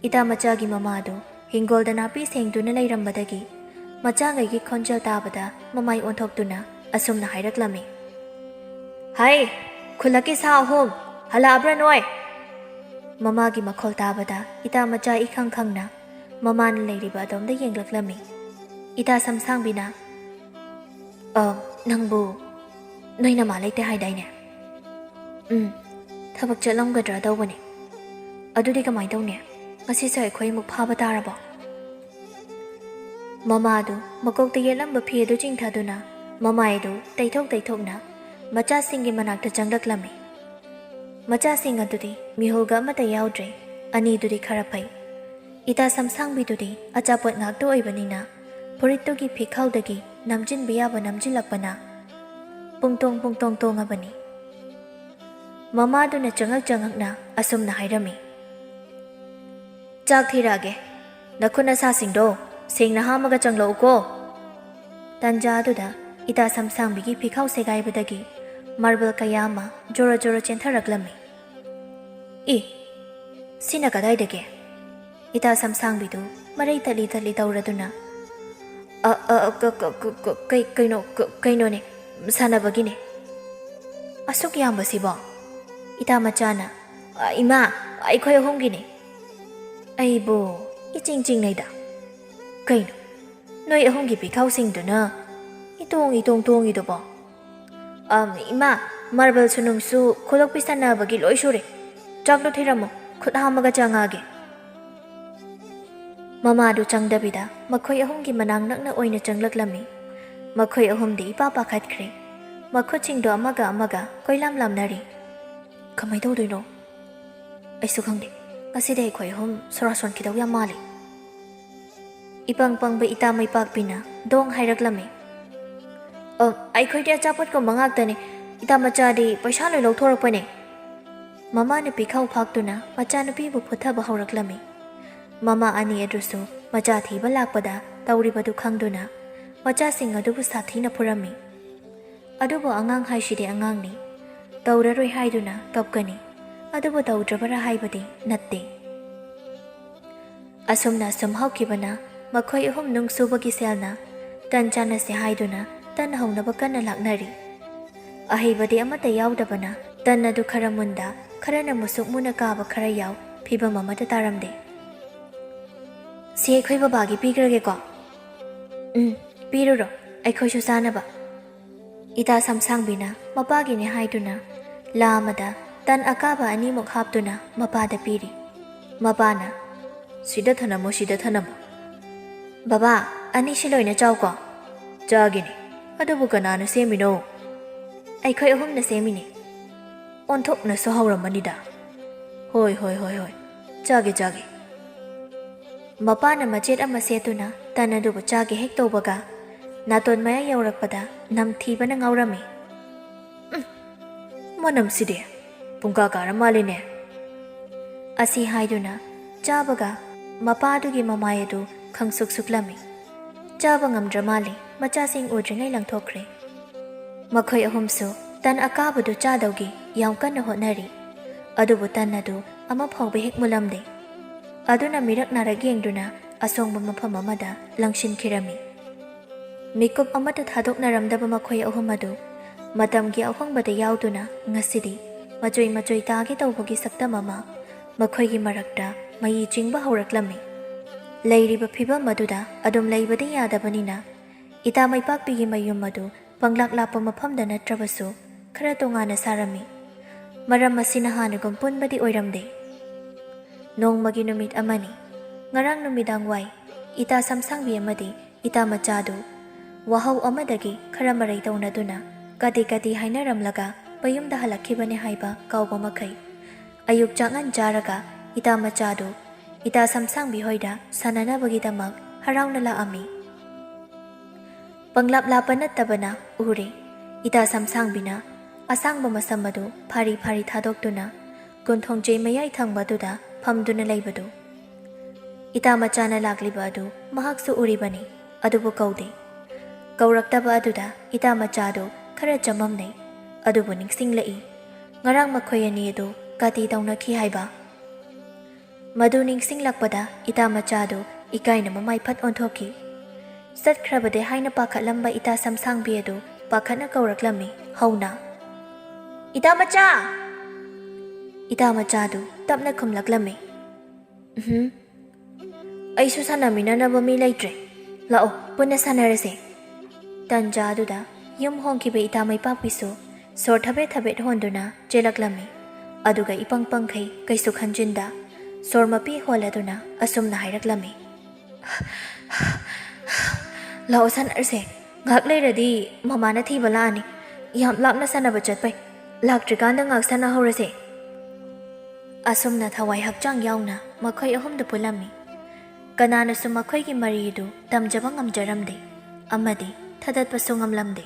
ꯏꯇꯥꯃꯆꯥꯒꯤ ꯃꯃꯥ ꯑꯗꯨ ꯍꯤꯡꯒꯣꯜꯗ ꯅꯥꯄꯤ ꯁꯦꯡꯗꯨꯅ ꯂꯩꯔꯝꯕꯗꯒꯤ ꯃꯆꯥꯉꯩꯒꯤ ꯈꯣꯟꯖꯦꯜ ꯇꯥꯕꯗ ꯃꯃꯥꯏ ꯑꯣꯟꯊꯣꯛꯇꯨꯅ ꯑꯁꯨꯝꯅ ꯍꯥꯏꯔꯛꯂꯝꯃꯤ꯫ ꯍꯥꯏ, ꯈꯨꯜꯂꯛꯀꯤ ꯁꯥ ꯑꯍꯨꯝ, ꯍꯜꯂꯛꯑꯕ꯭ꯔꯥ ꯅꯣꯏ? ꯃꯃꯥꯒꯤ ꯃꯈꯣꯜ ꯇꯥꯕꯗ ꯏꯇꯥꯃꯆꯥ ꯏꯈꯪ ꯈꯪꯅ ꯃꯃꯥꯅ ꯂꯩꯔꯤꯕ ꯑꯗꯣꯝꯗ ꯌꯦꯡꯂꯛꯂꯝꯃꯤ꯫ ꯏꯇꯥ-ꯁꯝꯁꯥꯡꯕꯤꯅ, ꯅꯪꯕꯨ ꯅꯣꯏ ꯅꯃꯥ ꯂꯩꯇꯦ ꯍꯥꯏꯗꯥꯏꯅꯦ? ꯊꯕꯛ ꯆꯠꯂꯝꯒꯗ꯭ꯔꯥ ꯇꯧꯕꯅꯦ꯫ ꯑꯗꯨꯗꯤ ꯀꯃꯥꯏ ꯇꯧꯅꯤ? ꯉꯁꯤꯁꯨ ꯑꯩꯈꯣꯏ ꯑꯃꯨꯛ ꯐꯥꯕ ꯇꯥꯔꯕꯣ? ꯃꯃꯥꯗꯨ ꯃꯀꯣꯛꯇ ꯌꯦꯠꯂꯝꯕ ꯐꯤ ꯑꯗꯨ ꯆꯤꯡꯊꯗꯨꯅ ꯃꯃꯥꯏ ꯑꯗꯨ ꯇꯩꯊꯣꯛꯅ ꯃꯆꯥꯁꯤꯡꯒꯤ ꯃꯅꯥꯛꯇ ꯆꯪꯂꯛꯂꯝꯃꯤ꯫ ꯃꯆꯥꯁꯤꯡ ꯑꯗꯨꯗꯤ ꯃꯤꯍꯨꯜꯒ ꯑꯃꯠꯇ ꯌꯥꯎꯗ꯭ꯔꯦ, ꯑꯅꯤꯗꯨꯗꯤ ꯈꯔ ꯐꯩ꯫ ꯏꯇꯥ-ꯁꯝꯁꯥꯡꯕꯤꯗꯨꯗꯤ ꯑꯆꯥꯄꯣꯠ ꯉꯥꯛꯇ ꯑꯣꯏꯕꯅꯤꯅ ꯐꯨꯔꯤꯠꯇꯨꯒꯤ ꯐꯤꯈꯥꯎꯗꯒꯤ ꯅꯝꯖꯤꯟꯕ ꯌꯥꯕ ꯅꯝꯖꯤꯜꯂꯛꯄꯅ ꯄꯨꯡꯇꯣꯡ ꯇꯣꯡꯉꯕꯅꯤ꯫ ꯃꯃꯥꯗꯨꯅ ꯆꯉꯛꯅ ꯑꯁꯨꯝꯅ ꯍꯥꯏꯔꯝꯃꯤ꯫ ꯆꯥꯛ ꯊꯤꯔꯛꯑꯒꯦ, ꯅꯈꯨꯠ ꯅꯁꯥꯁꯤꯡꯗꯣ ꯁꯦꯡꯅ ꯍꯥꯝꯃꯒ ꯆꯪꯂꯛꯎꯀꯣ꯫ ꯇꯥꯟꯖꯥꯗꯨꯗ ꯏꯇꯥ ꯁꯝꯁꯥꯡꯕꯤꯒꯤ ꯐꯤꯈꯥꯎ ꯁꯦꯒꯥꯏꯕꯗꯒꯤ ꯃꯥꯔꯕꯜ ꯀꯌꯥ ꯑꯃ ꯖꯣꯔꯣ ꯆꯦꯟꯊꯔꯛꯂꯝꯃꯤ꯫ ꯁꯤꯅ ꯀꯗꯥꯏꯗꯒꯤ? ꯏꯇꯥ ꯁꯝꯁꯥꯡꯕꯤꯗꯨ ꯃꯔꯩ ꯇꯠꯂꯤ ꯇꯧꯔꯗꯨꯅ ꯀꯩꯅꯣꯅꯦ, ꯁꯥꯟꯅꯕꯒꯤꯅꯦ꯫ ꯑꯁꯨꯛ ꯌꯥꯝꯕꯁꯤꯕꯣ? ꯏꯇꯥ ꯃꯆꯥꯅ ꯏꯃꯥ, ꯑꯩꯈꯣꯏ ꯑꯍꯨꯝꯒꯤꯅꯦ꯫ ꯑꯩꯕꯨ ꯏꯆꯤꯡ ꯆꯤꯡꯅꯩꯗ꯫ ꯀꯩꯅꯣ ꯅꯣꯏ ꯑꯍꯨꯝꯒꯤ ꯄꯤꯈꯥꯎꯁꯤꯡꯗꯨꯅ ꯏꯇꯣꯡ ꯇꯣꯡꯉꯤꯗꯨꯕꯣ? ꯏꯃꯥ, ꯃꯥꯔꯕꯜ ꯁꯨꯅꯨꯡꯁꯨ ꯈꯣꯠꯂꯣꯛꯄꯤ ꯁꯥꯟꯅꯕꯒꯤ ꯂꯣꯏ ꯁꯨꯔꯦ꯫ ꯆꯥꯛꯇꯣ ꯊꯤꯔꯝꯃꯣ, ꯈꯨꯠ ꯍꯥꯝꯃꯒ ꯆꯪꯉꯛꯑꯒꯦ꯫ ꯃꯃꯥꯗꯨ ꯆꯪꯗꯕꯤꯗ ꯃꯈꯣꯏ ꯑꯍꯨꯝꯒꯤ ꯃꯅꯥꯛ ꯅꯛꯅ ꯑꯣꯏꯅ ꯆꯪꯂꯛꯂꯝꯃꯤ꯫ ꯃꯈꯣꯏ ꯑꯍꯨꯝꯗꯤ ꯏꯄꯥ ꯄꯥꯈꯠꯈ꯭ꯔꯦ꯫ ꯃꯈꯨꯠꯁꯤꯡꯗꯣ ꯑꯃꯒ ꯀꯣꯏꯂꯥꯝꯅꯔꯤ꯫ ꯀꯃꯥꯏ ꯇꯧꯗꯣꯏꯅꯣ? ꯑꯩꯁꯨ ꯈꯪꯗꯦ꯫ ꯉꯁꯤꯗꯤ ꯑꯩꯈꯣꯏ ꯑꯍꯨꯝ ꯁꯣꯔꯥꯁꯣꯟꯈꯤꯗꯧ ꯌꯥꯝ ꯃꯥꯜꯂꯤ꯫ ꯏꯄꯪ ꯄꯪꯕ ꯏꯇꯥ ꯃꯩꯄꯥꯛꯄꯤꯅ ꯗꯣꯡ ꯍꯥꯏꯔꯛꯂꯝꯃꯤ꯫ ꯑꯩꯈꯣꯏꯗꯤ ꯑꯆꯥꯄꯣꯠꯀꯨꯝꯕ ꯉꯥꯛꯇꯅꯤ, ꯏꯇꯥ ꯃꯆꯥꯗꯤ ꯄꯩꯁꯥ ꯂꯣꯏ ꯂꯧꯊꯣꯔꯛꯄꯅꯦ꯫ ꯃꯃꯥꯅ ꯄꯤꯈꯥꯎ ꯐꯥꯛꯇꯨꯅ ꯃꯆꯥꯅꯨꯄꯤꯕꯨ ꯐꯨꯊꯕ ꯍꯧꯔꯛꯂꯝꯃꯤ꯫ ꯃꯃꯥ ꯑꯅꯤ ꯑꯗꯨꯁꯨ ꯃꯆꯥ ꯊꯤꯕ ꯂꯥꯛꯄꯗ ꯇꯧꯔꯤꯕꯗꯨ ꯈꯪꯗꯨꯅ ꯃꯆꯥꯁꯤꯡ ꯑꯗꯨꯕꯨ ꯁꯥꯊꯤꯅ ꯐꯨꯔꯝꯃꯤ꯫ ꯑꯗꯨꯕꯨ ꯑꯉꯥꯡ ꯍꯥꯏꯁꯤꯗꯤ ꯑꯉꯥꯡꯅꯤ, ꯇꯧꯔꯔꯣꯏ ꯍꯥꯏꯗꯨꯅ ꯀꯞꯀꯅꯤ, ꯑꯗꯨꯕꯨ ꯇꯧꯗ꯭ꯔꯕꯔꯥ ꯍꯥꯏꯕꯗꯤ ꯅꯠꯇꯦ꯫ ꯑꯁꯨꯝꯅ ꯁꯨꯝ ꯍꯧꯈꯤꯕꯅ ꯃꯈꯣꯏ ꯑꯍꯨꯝ ꯅꯨꯡ ꯁꯨꯕꯒꯤ ꯁꯦꯜꯅ ꯇꯟ ꯆꯥꯟꯅꯁꯦ ꯍꯥꯏꯗꯨꯅ ꯇꯟ ꯍꯧꯅꯕ ꯀꯟꯅ ꯂꯥꯛꯅꯔꯤ꯫ ꯑꯍꯩꯕꯗꯤ ꯑꯃꯠꯇ ꯌꯥꯎꯗꯕꯅ ꯇꯟ ꯑꯗꯨ ꯈꯔ ꯃꯨꯟꯗ, ꯈꯔꯅ ꯃꯨꯁꯨꯛ ꯃꯨꯟꯅ ꯀꯥꯕ ꯈꯔ ꯌꯥꯎ, ꯐꯤꯕꯝ ꯑꯃꯗ ꯇꯥꯔꯝꯗꯦ꯫ ꯁꯤ ꯑꯩꯈꯣꯏ ꯕꯕꯥꯒꯤ ꯄꯤꯈ꯭ꯔꯒꯦꯀꯣ? ꯄꯤꯔꯨꯔꯣ, ꯑꯩꯈꯣꯏꯁꯨ ꯆꯥꯅꯕ꯫ ꯏꯇꯥ ꯁꯝꯁꯥꯡꯕꯤꯅ ꯃꯄꯥꯒꯤꯅꯦ ꯍꯥꯏꯗꯨꯅ ꯂꯥ ꯑꯃꯗ ꯇꯟ ꯑꯀꯥꯕ ꯑꯅꯤꯃꯨꯛ ꯍꯥꯞꯇꯨꯅ ꯃꯄꯥꯗ ꯄꯤꯔꯤ꯫ ꯃꯄꯥꯅ ꯁꯤꯗ ꯊꯅꯝꯃꯣ, ꯁꯤꯗ ꯊꯅꯝꯃꯣ꯫ ꯕꯕꯥ, ꯑꯅꯤꯁꯤ ꯂꯣꯏꯅ ꯆꯥꯎꯀꯣ꯫ ꯆꯥꯒꯦꯅꯦ, ꯑꯗꯨꯕꯨ ꯀꯅꯥꯅ ꯁꯦꯝꯃꯤꯅꯣ? ꯑꯩꯈꯣꯏ ꯑꯍꯨꯝꯅ ꯁꯦꯝꯃꯤꯅꯦ꯫ ꯑꯣꯟꯊꯣꯛꯅꯁꯨ ꯍꯧꯔꯝꯃꯅꯤꯗ꯫ ꯍꯣꯏ, ꯆꯥꯒꯦ꯫ ꯃꯄꯥꯅ ꯃꯆꯦꯠ ꯑꯃ ꯁꯦꯠꯇꯨꯅ ꯇꯟ ꯑꯗꯨꯕꯨ ꯆꯥꯒꯦ ꯍꯦꯛ ꯇꯧꯕꯒ ꯅꯥꯇꯣꯟ ꯃꯌꯥ ꯌꯧꯔꯛꯄꯗ ꯅꯝꯊꯤꯕꯅ ꯉꯥꯎꯔꯝꯃꯤ꯫ ꯃꯅꯝꯁꯤꯗꯤ ꯄꯨꯡꯀꯥ ꯀꯥꯔ ꯃꯥꯜꯂꯤꯅꯦ꯫ ꯑꯁꯤ ꯍꯥꯏꯗꯨꯅ ꯆꯥꯕꯒ ꯃꯄꯥꯗꯨꯒꯤ ꯃꯃꯥꯏ ꯑꯗꯨ ꯈꯪꯁꯨꯛ-ꯁꯨꯛꯂꯝꯃꯤ꯫ ꯆꯥꯕ ꯉꯝꯗ꯭ꯔ ꯃꯥꯜꯂꯤ, ꯃꯆꯥꯁꯤꯡ ꯎꯗ꯭ꯔꯤꯉꯩ ꯂꯪꯊꯣꯛꯈ꯭ꯔꯦ꯫ ꯃꯈꯣꯏ ꯑꯍꯨꯝꯁꯨ ꯇꯟ ꯑꯀꯥꯕꯗꯨ ꯆꯥꯗꯧꯒꯤ ꯌꯥꯝ ꯀꯟꯅ ꯍꯣꯠꯅꯔꯤ꯫ ꯑꯗꯨꯕꯨ ꯇꯟ ꯑꯗꯨ ꯑꯃ ꯐꯥꯎꯕ ꯍꯦꯛ ꯃꯨꯜꯂꯝꯗꯦ꯫ ꯑꯗꯨꯅ ꯃꯤꯔꯛ ꯅꯥꯔꯛ ꯌꯦꯡꯗꯨꯅ ꯑꯁꯣꯡꯕ ꯃꯐꯝ ꯑꯃꯗ ꯂꯪꯁꯤꯟꯈꯤꯔꯝꯃꯤ꯫ ꯃꯤꯀꯨꯞ ꯑꯃꯠꯇ ꯊꯥꯗꯣꯛꯅꯔꯝꯗꯕ ꯃꯈꯣꯏ ꯑꯍꯨꯝ ꯑꯗꯨ ꯃꯇꯝꯒꯤ ꯑꯍꯣꯡꯕꯗ ꯌꯥꯎꯗꯨꯅ ꯉꯁꯤꯗꯤ ꯃꯆꯣꯏ ꯇꯥꯒꯦ ꯇꯧꯕꯒꯤ ꯁꯛꯇꯝ ꯑꯃ ꯃꯈꯣꯏꯒꯤ ꯃꯔꯛꯇ ꯃꯌꯤ ꯆꯤꯡꯕ ꯍꯧꯔꯛꯂꯝꯃꯤ꯫ ꯂꯩꯔꯤꯕ ꯐꯤꯚꯝ ꯑꯗꯨꯗ ꯑꯗꯨꯝ ꯂꯩꯕꯗꯤ ꯌꯥꯗꯕꯅꯤꯅ ꯏꯇꯥ ꯃꯩꯄꯥꯛꯄꯤꯒꯤ ꯃꯌꯨꯝ ꯑꯗꯨ ꯄꯪꯂꯥꯛ ꯂꯥꯛꯄ ꯃꯐꯝꯗ ꯅꯠꯇ꯭ꯔꯕꯁꯨ ꯈꯔ ꯇꯣꯉꯥꯟꯅ ꯁꯥꯔꯝꯃꯤ꯫ ꯃꯔꯝ ꯑꯁꯤꯅ ꯍꯥꯟꯅꯒꯨꯝ ꯄꯨꯟꯕꯗꯤ ꯑꯣꯏꯔꯝꯗꯦ꯫ ꯅꯣꯡꯃꯒꯤ ꯅꯨꯃꯤꯠ ꯑꯃꯅꯤ꯫ ꯉꯔꯥꯡ ꯅꯨꯃꯤꯗꯥꯡ ꯋꯥꯏ ꯏꯇꯥ ꯁꯝꯁꯥꯡꯕꯤ ꯑꯃꯗꯤ ꯏꯇꯥ ꯃꯆꯥꯗꯨ ꯋꯥꯍꯧ ꯑꯃꯗꯒꯤ ꯈꯔ ꯃꯔꯩ ꯇꯧꯅꯗꯨꯅ ꯀꯗꯤ ꯍꯥꯏꯅꯔꯝꯂꯒ ꯃꯌꯨꯝꯗ ꯍꯜꯂꯛꯈꯤꯕꯅꯤ ꯍꯥꯏꯕ ꯀꯥꯎꯕ ꯃꯈꯩ ꯑꯌꯨꯛ ꯆꯥꯛꯉꯟ ꯆꯥꯔꯒ ꯏꯇꯥ ꯃꯆꯥꯗꯨ ꯏꯇꯥ ꯁꯝꯁꯥꯡꯕꯤ ꯍꯣꯏꯗ ꯁꯥꯟꯅꯅꯕꯒꯤꯗꯃꯛ ꯍꯔꯥꯎꯅ ꯂꯥꯛꯑꯝꯃꯤ꯫ ꯄꯪꯂꯥꯞ ꯂꯥꯞꯄ ꯅꯠꯇꯕꯅ ꯎꯔꯦ꯫ ꯏꯇꯥ ꯁꯝꯁꯥꯡꯕꯤꯅ ꯑꯁꯥꯡꯕ ꯃꯁꯝ ꯑꯗꯨ ꯐꯥꯔꯤ ꯊꯥꯗꯣꯛꯇꯨꯅ ꯀꯨꯟꯊꯣꯡꯆꯩ ꯃꯌꯥꯏ ꯊꯪꯕꯗꯨꯗ ꯐꯝꯗꯨꯅ ꯂꯩꯕꯗꯨ꯫ ꯏꯇꯥ ꯃꯆꯥꯅ ꯂꯥꯛꯂꯤꯕ ꯑꯗꯨ ꯃꯍꯥꯛꯁꯨ ꯎꯔꯤꯕꯅꯤ, ꯑꯗꯨꯕꯨ ꯀꯧꯗꯦ꯫ ꯀꯧꯔꯛꯇꯕ ꯑꯗꯨꯗ ꯏꯇꯥ ꯃꯆꯥꯗꯨ ꯈꯔ ꯆꯃꯝꯅꯩ꯫ ꯑꯗꯨꯕꯨ ꯅꯤꯡꯁꯤꯡꯂꯛꯏ ꯉꯔꯥꯡ ꯃꯈꯣꯏ ꯑꯅꯤ ꯑꯗꯨ ꯀꯥꯇꯤ ꯇꯧꯅꯈꯤ ꯍꯥꯏꯕ꯫ ꯃꯗꯨ ꯅꯤꯡꯁꯤꯡꯂꯛꯄꯗ ꯏꯇꯥ ꯃꯆꯥꯗꯨ ꯏꯀꯥꯏꯅ ꯃꯃꯥꯏ ꯐꯠ ꯑꯣꯟꯊꯣꯛꯈꯤ꯫ ꯆꯠꯈ꯭ꯔꯕꯗꯤ ꯍꯥꯏꯅ ꯄꯥꯈꯠꯂꯝꯕ ꯏꯇꯥ ꯁꯝꯁꯥꯡꯕꯤ ꯑꯗꯨ ꯄꯥꯈꯠꯅ ꯀꯧꯔꯛꯂꯝꯃꯤ ꯍꯧꯅ꯫ ꯏꯇꯥ ꯃꯆꯥ! ꯏꯇꯥ ꯃꯆꯥꯗꯨ ꯇꯞꯅ ꯈꯨꯝꯂꯛꯂꯝꯃꯤ꯫ ꯑꯩꯁꯨ ꯁꯥꯟꯅꯃꯤꯟꯅꯅꯕ ꯃꯤ ꯂꯩꯇ꯭ꯔꯦ, ꯂꯥꯛꯑꯣ ꯄꯨꯟꯅ ꯁꯥꯟꯅꯔꯁꯦ꯫ ꯇꯟꯖꯥꯗꯨꯗ ꯌꯨꯝ ꯍꯣꯡꯈꯤꯕ ꯏꯇꯥ ꯃꯩꯄꯥꯛꯄꯤꯁꯨ ꯁꯣꯔ ꯊꯕꯦꯠ ꯍꯣꯟꯗꯨꯅ ꯆꯦꯜꯂꯛꯂꯝꯃꯤ꯫ ꯑꯗꯨꯒ ꯏꯄꯪ ꯄꯪꯈꯩ ꯀꯩꯁꯨ ꯈꯟꯖꯤꯟꯗ ꯁꯣꯔ ꯃꯄꯤ ꯍꯣꯜꯂꯗꯨꯅ ꯑꯁꯨꯝꯅ ꯍꯥꯏꯔꯛꯂꯝꯃꯤ꯫ ꯂꯥꯛꯑꯣ ꯁꯥꯟꯅꯔꯁꯦ, ꯉꯥꯏꯍꯥꯛ ꯂꯩꯔꯗꯤ ꯃꯃꯥꯅ ꯊꯤꯕ ꯂꯥꯛꯑꯅꯤ, ꯌꯥꯝ ꯂꯥꯞꯅ ꯁꯥꯟꯅꯕ ꯆꯠꯄꯩ, ꯂꯥꯛꯇ꯭ꯔꯤꯀꯥꯟꯗ ꯉꯥꯏꯍꯥꯛ ꯁꯥꯟꯅꯍꯧꯔꯁꯦ꯫ ꯑꯁꯨꯝꯅ ꯊꯋꯥꯏ ꯍꯛꯆꯥꯡ ꯌꯥꯎꯅ ꯃꯈꯣꯏ ꯑꯍꯨꯝꯗꯨ ꯄꯨꯜꯂꯝꯃꯤ꯫ ꯀꯅꯥꯅꯁꯨ ꯃꯈꯣꯏꯒꯤ ꯃꯔꯤ ꯑꯗꯨ ꯇꯝꯖꯕ ꯉꯝꯖꯔꯝꯗꯦ ꯑꯃꯗꯤ ꯊꯥꯗꯠꯄꯁꯨ ꯉꯝꯂꯝꯗꯦ꯫